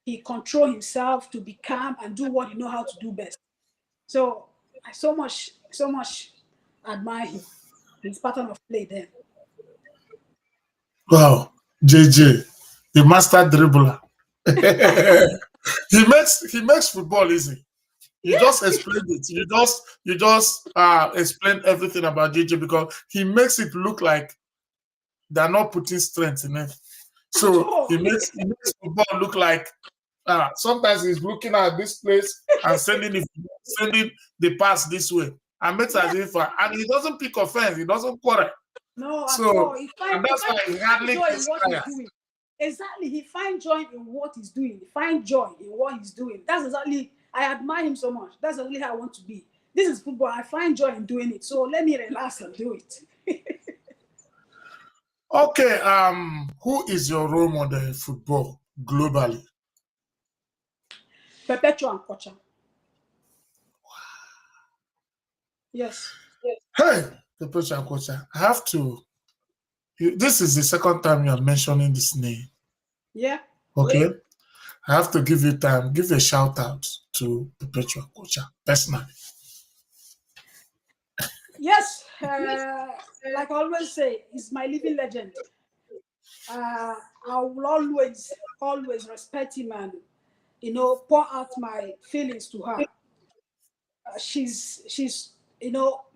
he control himself to be calm and do what he know how to do best. So I so much admire him, his pattern of play there. Wow, JJ, the master dribbler. he makes football easy. You just Yes. explained it. You just explained everything about JJ, because he makes it look like they're not putting strength in it. So he makes football look like sometimes he's looking at this place and sending the pass this way, and makes as if and he doesn't pick offense. He doesn't quarrel. No, at all. So, and He that's why he find hardly joy in gets what he's tired. doing. Exactly. He finds joy in what he's doing. He finds joy in what he's doing. That's exactly, I admire him so much. That's exactly how I want to be. This is football. I find joy in doing it. So let me relax and do it. Okay, who is your role model in football globally? Perpetual and Kocha. Yes. Hey, the coach, I have to. This is the second time you are mentioning this name. Yeah. Okay, I have to give you time. Give a shout out to Perpetual Kocha personally. Yes. Like I always say, he's my living legend. I will always respect him and pour out my feelings to her. She's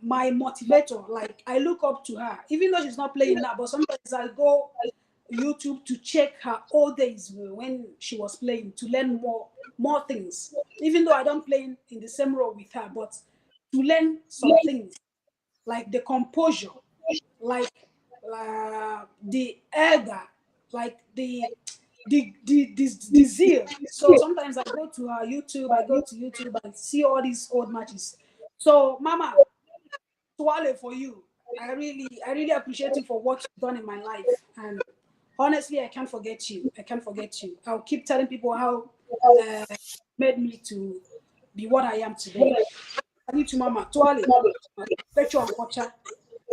my motivator. Like I look up to her, even though she's not playing now. But sometimes I go YouTube to check her old days when she was playing to learn more things. Even though I don't play in the same role with her, but to learn some things like the composure, like the elder, like the zeal. So sometimes I go to her YouTube, and see all these old matches. So Mama, Tuale for you. I really appreciate you for what you've done in my life. And honestly, I can't forget you. I can't forget you. I'll keep telling people how made me to be what I am today. I need to Mama, Tuale, Pecho and Kocha.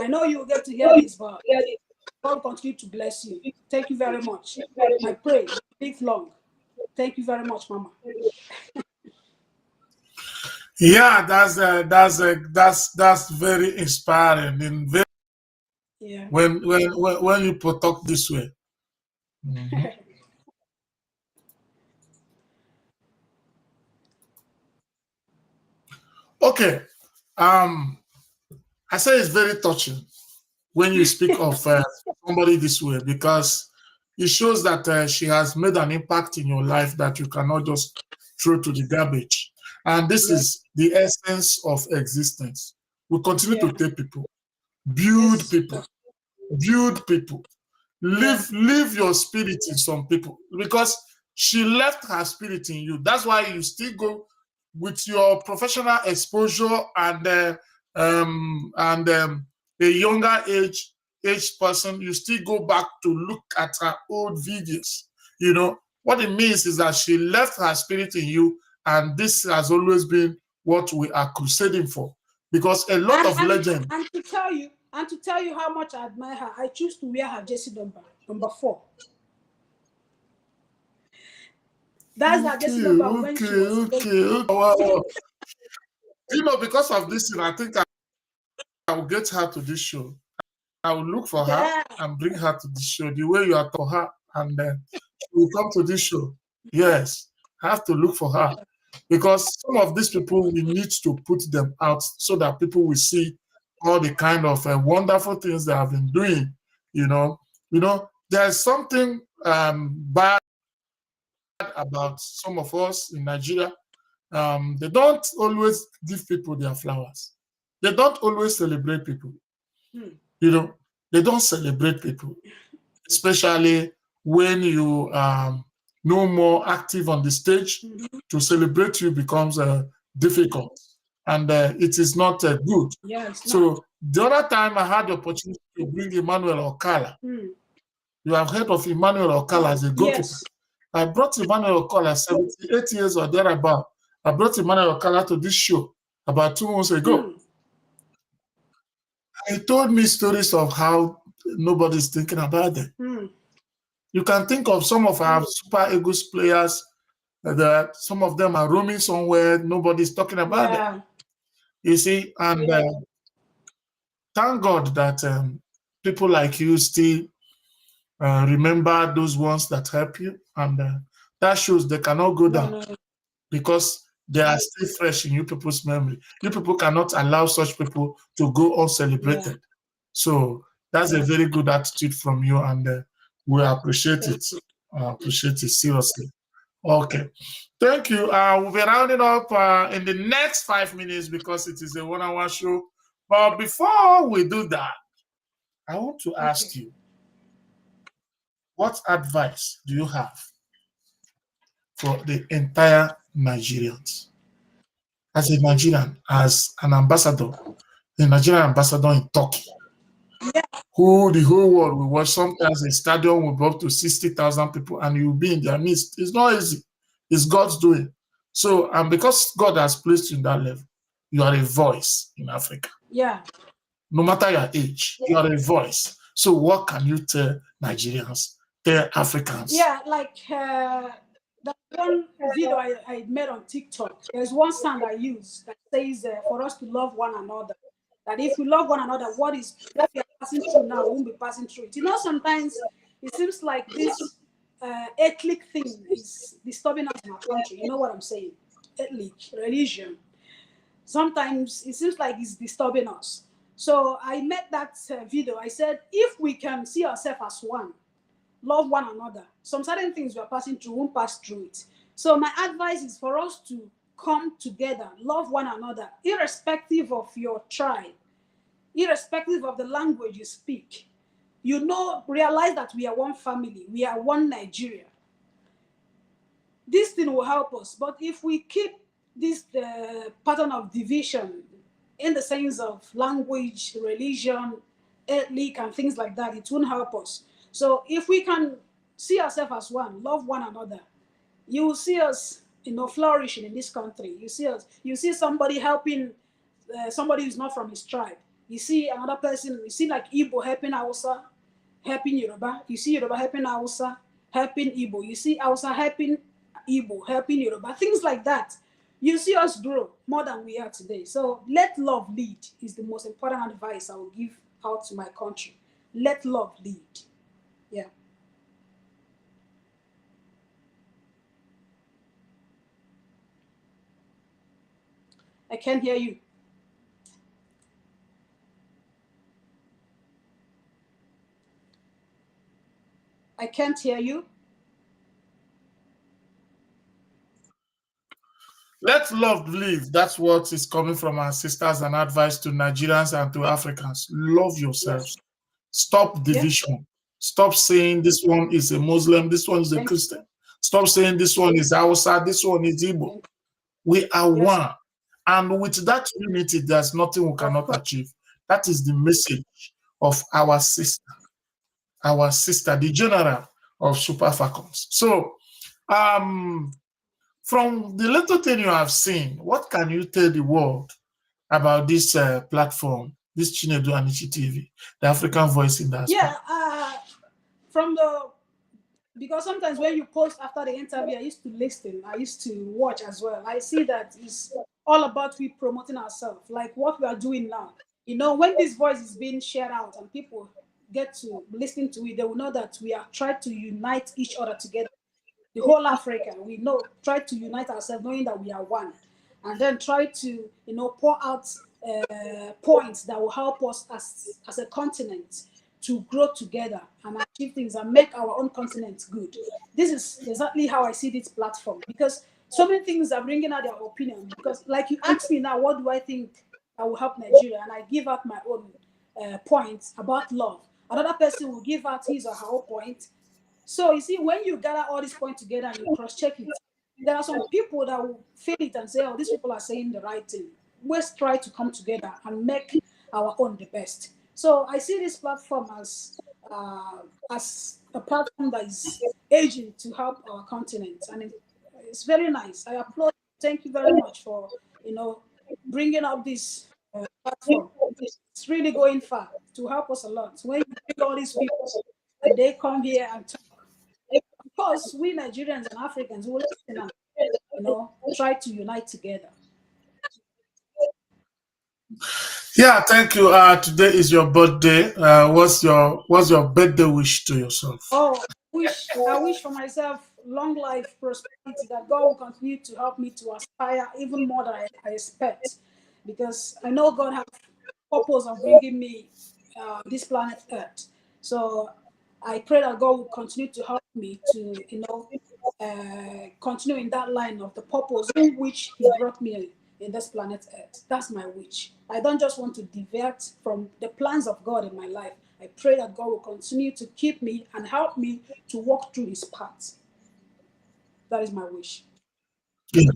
I know you'll get to hear this, but God continue to bless you. Thank you very much. I pray live long. Thank you very much, Mama. Yeah, that's very inspiring and very Yeah. when you talk this way. Mhm. Okay, I say it's very touching when you speak of somebody this way because it shows that she has made an impact in your life that you cannot just throw to the garbage. And this Yes. is the essence of existence. We continue Yeah. to take people, build Yes. people, build people. Yeah. Leave your spirit in some people because she left her spirit in you. That's why you still go with your professional exposure and a younger age person. You still go back to look at her old videos. You know what it means is that she left her spirit in you, and this has always been what we are crusading for. Because a lot of legends. And to tell you how much I admire her, I choose to wear her jersey number 4. That's her jersey number when she was playing. Okay. Well, because of this thing, I think I will get her to this show. I will look for her Yeah. and bring her to the show the way you are to her, and then she will come to this show. Yes, I have to look for her because some of these people we need to put them out so that people will see all the kind of wonderful things they have been doing. There's something bad about some of us in Nigeria. They don't always give people their flowers. They don't always celebrate people. They don't celebrate people, especially when you no more active on the stage. To celebrate you becomes difficult, and it is not good. Yeah, it's So not. the other time I had the opportunity to bring Emmanuel Okala. You have heard of Emmanuel Okala as a goalkeeper. Yes. I brought Emmanuel Okala 78 years or thereabout. I brought Emmanuel Okala to this show about 2 months ago. He told me stories of how nobody's thinking about them. You can think of some of our Super Eagles players that some of them are roaming somewhere, nobody's talking about them. You see, and thank God that people like you still remember those ones that help you, and that shows they cannot go down because they are still fresh in you people's memory. You people cannot allow such people to go uncelebrated. So that's a very good attitude from you, and we appreciate it. Appreciate it seriously. Okay, thank you. We'll be rounding up in the next 5 minutes because it is a 1-hour show. But before we do that, I want to ask you, what advice do you have for the entire Nigerians? As a Nigerian, as an ambassador, the Nigerian ambassador in Turkey, who the whole world will watch. Sometimes a stadium will be up to 60,000 people and you'll be in their midst. It's not easy. It's God's doing. So, and because God has placed you in that level, you are a voice in Africa. Yeah. No matter your age, you are a voice. So what can you tell Nigerians, tell Africans? Yeah, like that one video I made on TikTok, there's one sound I use that says for us to love one another. That if we love one another, what we are passing through now won't be passing through it. You know, sometimes it seems like this ethnic thing is disturbing us in our country. You know what I'm saying? Ethnic, religion. Sometimes it seems like it's disturbing us. So I made that video. I said, if we can see ourselves as one, love one another, some certain things we are passing through won't pass through it. So my advice is for us to come together, love one another, irrespective of your tribe, irrespective of the language you speak. You know, realize that we are one family, we are one Nigeria. This thing will help us. But if we keep this pattern of division in the sense of language, religion, ethnic, and things like that, it won't help us. So if we can see ourselves as one, love one another, you will see us, flourishing in this country. You see us. You see somebody helping somebody who's not from his tribe. You see another person. You see like Igbo helping Hausa, helping Yoruba. You see Yoruba helping Hausa, helping Igbo. You see Hausa helping Igbo, helping Yoruba. Things like that. You see us grow more than we are today. So let love lead is the most important advice I will give out to my country. Let love lead. Yeah. I can't hear you. I can't hear you. Let love live. That's what is coming from our sisters and advice to Nigerians and to Africans. Love yourselves. Yes. Stop division. Yeah. Stop saying this one is a Muslim, this one is a Christian. Stop saying this one is Hausa, this one is Igbo. We are one. And with that unity, there's nothing we cannot achieve. That is the message of our sister, the general of Super Falcons. So, from the little thing you have seen, what can you tell the world about this platform, this Chinedu Anichi TV, the African Voice in Diaspora? Yeah, because sometimes when you post after the interview, I used to listen, I used to watch as well. I see that it's all about we promoting ourselves, like what we are doing now. When this voice is being shared out and people get to listen to it, they will know that we are trying to unite each other together. The whole Africa, we try to unite ourselves, knowing that we are one, and then try to, pour out points that will help us as a continent to grow together and achieve things and make our own continent good. This is exactly how I see this platform, because so many things are bringing out their opinion. Because like you asked me now, what do I think that will help Nigeria? And I give out my own points about love. Another person will give out his or her own point. So you see, when you gather all these points together and you cross-check it, there are some people that will feel it and say, oh, these people are saying the right thing. Let's try to come together and make our own the best. So I see this platform as a platform that is aging to help our continent, and it's very nice. I applaud. Thank you very much for bringing up this platform. It's really going far to help us a lot. When you bring all these people and they come here and talk, of course, we Nigerians and Africans will listen and try to unite together. Yeah, thank you. Today is your birthday. What's your birthday wish to yourself? Oh, I wish for myself long life, prosperity, that God will continue to help me to aspire even more than I expect, because I know God has purpose of bringing me this planet Earth. So I pray that God will continue to help me to continue in that line of the purpose in which He brought me in this planet Earth. That's my wish. I don't just want to divert from the plans of God in my life. I pray that God will continue to keep me and help me to walk through his path. That is my wish. Yeah.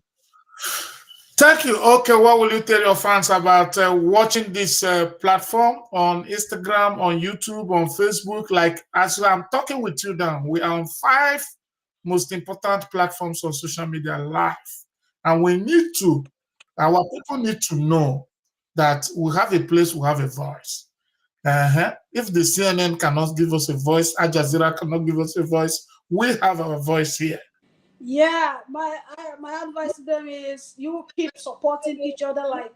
Thank you. Okay, what will you tell your fans about watching this platform on Instagram, on YouTube, on Facebook? Like, as I'm talking with you now, we are on 5 most important platforms on social media live. And we need to, our people need to know that we have a place, we have a voice. If the CNN cannot give us a voice, Al Jazeera cannot give us a voice, we have our voice here. Yeah, my advice to them is you keep supporting each other. Like,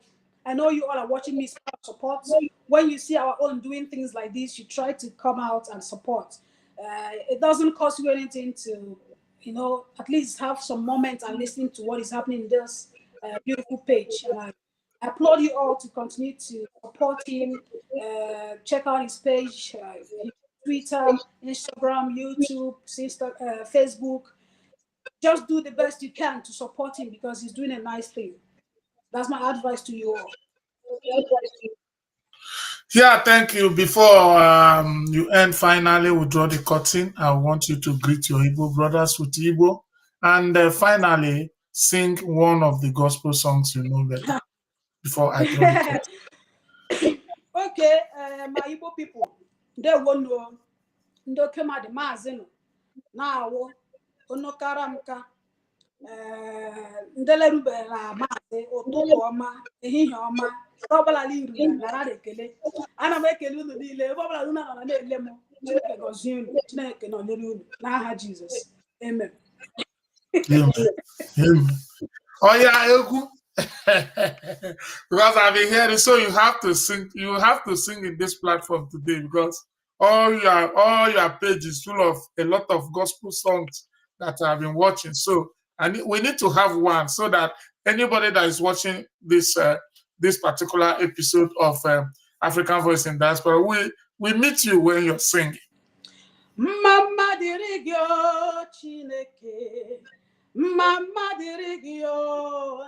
I know you all are watching me support. When you see our own doing things like this, you try to come out and support. It doesn't cost you anything to, at least have some moment and listening to what is happening in this beautiful page. And I applaud you all to continue to support him. Check out his page, Twitter, Instagram, YouTube, Facebook. Just do the best you can to support him because he's doing a nice thing. That's my advice to you all. Yeah, thank you. Before you end, finally, we draw the curtain. I want you to greet your Igbo brothers with Igbo. And finally, sing one of the gospel songs you know better before I draw the curtain. Okay, my Igbo people, they won't know. Ndo kema de mazino. Na wo ono karamka. Ndele rubela maze ụtụtụ ọma ehihie ọma ọbụla n'iru nara ekele ana m ekele unu niile ebe ọbụla unu nọ na-ele m Chineke gọzie unu Chineke nọnyere unu n'aha Jizọs amen. Amen. Amen. Oh yeah, Egwu. Because I've been hearing, so you have to sing. You have to sing in this platform today because all your page is full of a lot of gospel songs that I've been watching. So we need to have one so that anybody that is watching this this particular episode of African Voice in Diaspora, we meet you when you're singing. Mama dirigio Chineke, Mama dirigio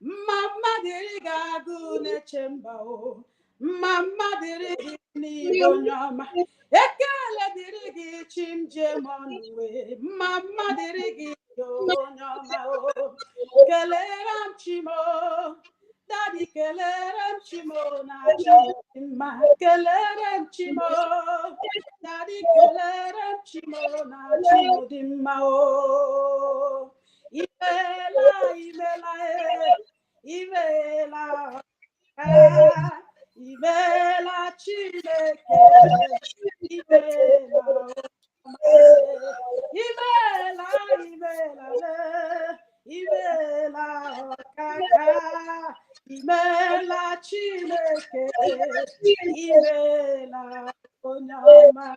Mama diriga gune chembao, Mama dirigi ni bonyama, Ekele dirigi chimje monwe, Mama dirigi yonyama o, Keleram chimo, Daddy Keleram chimo na chima, Keleram chimo, Daddy Keleram chimo na chimo o. Imela, Imela, Imela Chineke, Imela, Imela, Kaka, Imela Chineke, Imela, Onyama.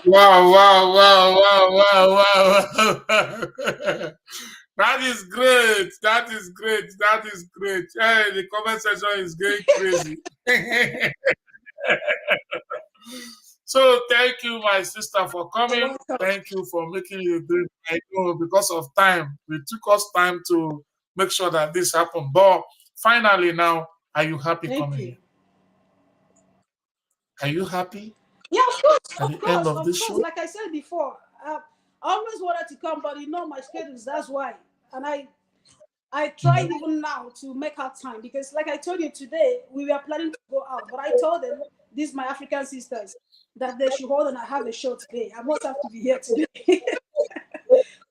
Wow. That is great. That is great. Hey, the comment section is going crazy. So thank you, my sister, for coming. Thank you for making it. I know because of time, it took us time to make sure that this happened. But finally now, are you happy coming here? Are you happy? Yeah, of course. At the end of this show? Like I said before, I always wanted to come, but my schedules, that's why. And I tried even now to make out time because, like I told you today, we were planning to go out, but I told them, these my African sisters, that they should hold and I have a show today. I must have to be here today.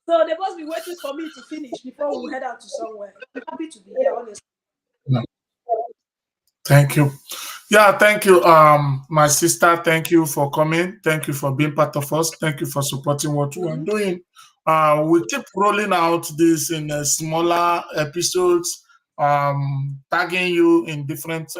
So they must be waiting for me to finish before we head out to somewhere. I'm happy to be here, honestly. Thank you. Yeah, thank you, my sister. Thank you for coming. Thank you for being part of us. Thank you for supporting what we are doing. We keep rolling out this in smaller episodes, tagging you in different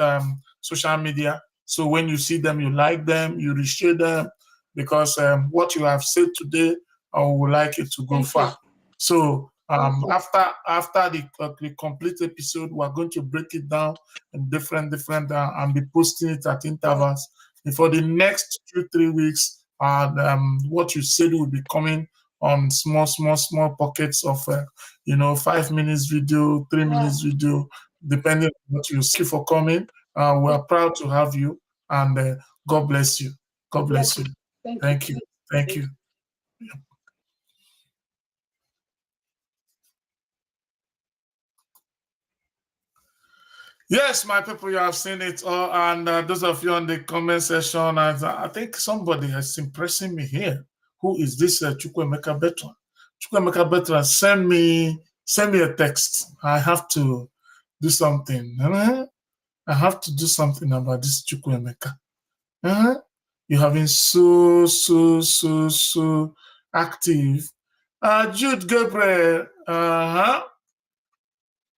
social media. So when you see them, you like them, you reshare them, because what you have said today, I would like it to go far. So after the complete episode, we're going to break it down in different and be posting it at intervals. And for the next 2-3 weeks, what you said will be coming on small pockets of, 5 minutes video, 3 minutes video, depending on what you see for coming. We are proud to have you, and God bless you. God bless you. Thank you. Thank you. Yes, my people, you have seen it all, and those of you on the comment section, I think somebody is impressing me here. Who is this Chukwemeka Bertrand? Chukwemeka Bertrand, send me a text. I have to do something. I have to do something about this Chukwemeka. You have been so active. Jude Gabriel,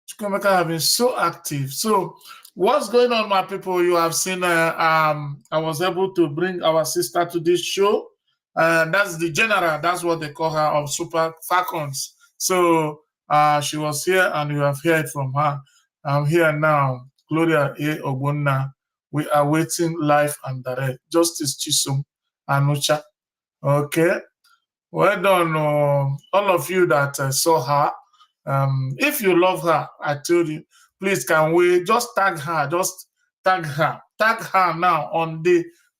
Chukwemeka have been so active. So what's going on, my people? You have seen I was able to bring our sister to this show. That's the general, that's what they call her, of Super Falcons. So she was here and you have heard from her. I'm here now. Gloria A. Ogbonna. We are waiting live and direct. Justice Chisum Anucha. Okay. Well done, all of you that saw her. If you love her, I told you, please can we just tag her, tag her now on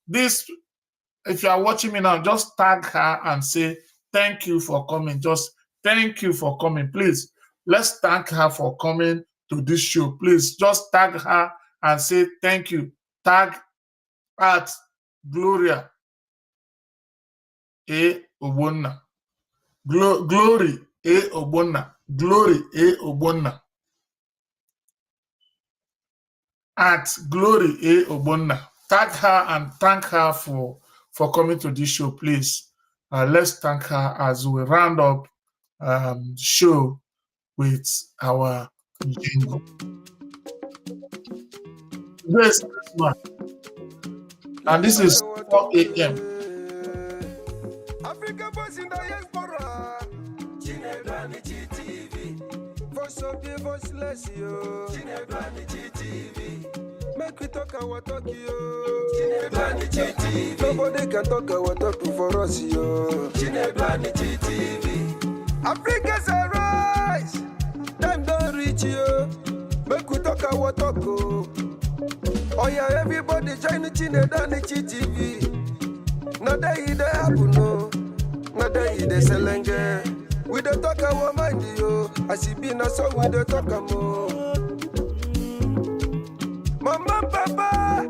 this. If you are watching me now, just tag her and say thank you for coming. Just thank you for coming, please. Let's thank her for coming to this show. Please just tag her and say thank you. Tag at Gloria A. Ogbonna. Glory A. Ogbonna. Glory A. Ogbonna. At Glory A. Ogbonna. Tag her and thank her for coming to this show, please. Let's thank her as we round up the show with our jingle. Today is Christmas, and this is 4 a.m. Africa boys in diaspora. Chinebanichi TV. Voice of the voiceless, yo. Chinebanichi TV. Make we talk our talk, yo. Chinebanichi TV. Nobody can talk our talk for us, yo. Chinebanichi TV. Africa's a rise. Time don't reach, yo. Make we talk our talk, oh. Oh yeah, everybody join the Chinebanichi TV. Now they happen, no. Now they selenge. We don't talk our mind, yo. I see been a song, we don't talk more. Mama, papa,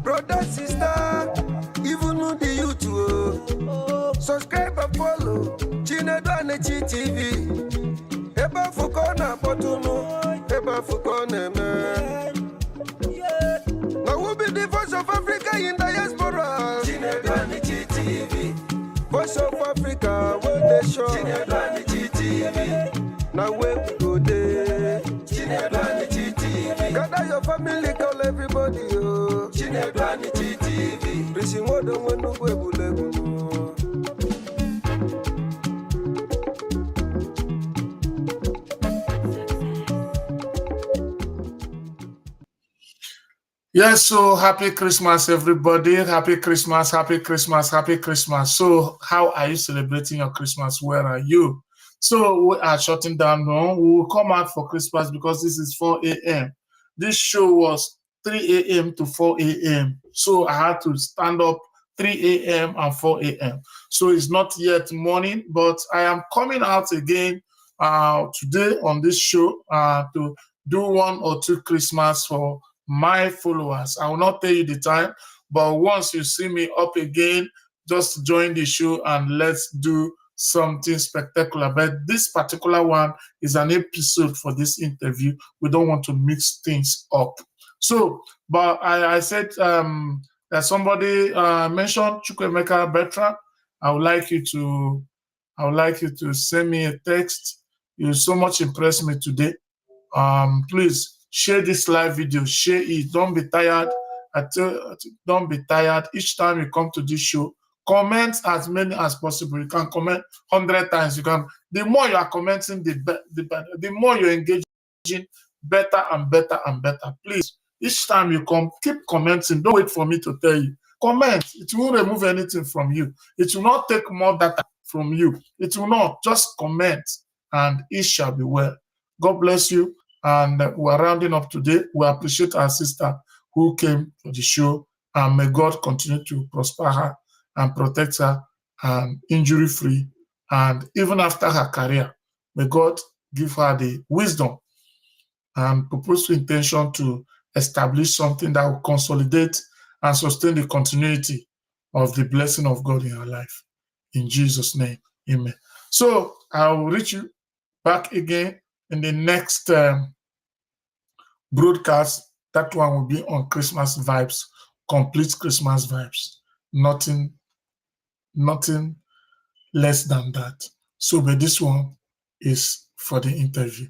brother, sister, even know the YouTube. Subscribe and follow Chinebanichi TV. Eba fukona botuno, eba fukona man. Now we'll be the voice of Africa in diaspora. Chinebanichi TV. Voice of Africa, where they show. Chinebanichi TV. Now where we go there. Chinebanichi TV. Gather your family, call everybody, yo. Chinebanichi TV. Prison what don't want no way, Yes, so happy Christmas, everybody. Happy Christmas, happy Christmas, happy Christmas. So, how are you celebrating your Christmas? Where are you? So, we are shutting down now. We will come out for Christmas because this is 4 a.m. This show was 3 a.m. to 4 a.m. So, I had to stand up 3 a.m. and 4 a.m. So, it's not yet morning, but I am coming out again today on this show to do 1 or 2 Christmas for my followers. I will not tell you the time, but once you see me up again, just join the show and let's do something spectacular. But this particular one is an episode for this interview. We don't want to mix things up. So, but I said that somebody mentioned Chukwemeka Bertrand. I would like you to send me a text. You so much impressed me today. Please share this live video. Share it. Don't be tired. Don't be tired. Each time you come to this show, comment as many as possible. You can comment 100 times. You can. The more you are commenting, the better. The more you're engaging, better and better and better. Please, each time you come, keep commenting. Don't wait for me to tell you. Comment. It won't remove anything from you. It will not take more data from you. It will not. Just comment and it shall be well. God bless you. And we're rounding up today. We appreciate our sister who came for the show, and may God continue to prosper her and protect her and injury free. And even after her career, may God give her the wisdom and purposeful intention to establish something that will consolidate and sustain the continuity of the blessing of God in her life. In Jesus' name, amen. So I will reach you back again in the next broadcast. That one will be on Christmas vibes, complete Christmas vibes. Nothing less than that. So, but this one is for the interview.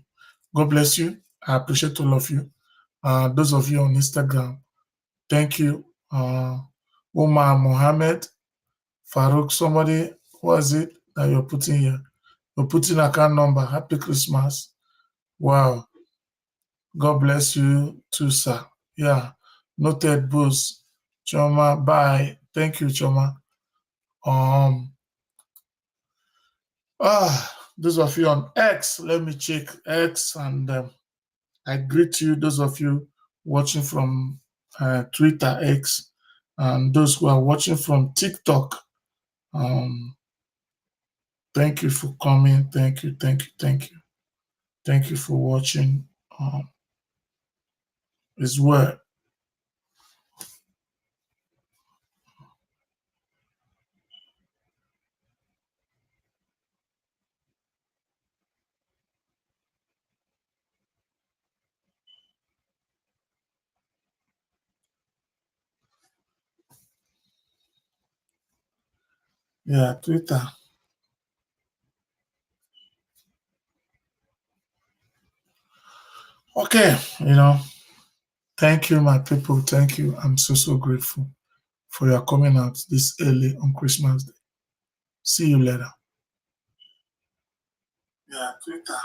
God bless you. I appreciate all of you. Those of you on Instagram, thank you. Umar Mohammed, Farouk, somebody, what is it that you're putting here? You're putting account number. Happy Christmas. Wow. God bless you too, sir. Yeah. Noted, Boost. Choma, bye. Thank you, Choma. Those of you on X, let me check X, and I greet you, those of you watching from Twitter X, and those who are watching from TikTok. Thank you for coming. Thank you, thank you, thank you. Thank you for watching as well. Yeah, Twitter. Okay, thank you, my people. Thank you. I'm so grateful for your coming out this early on Christmas Day. See you later. Yeah, Twitter.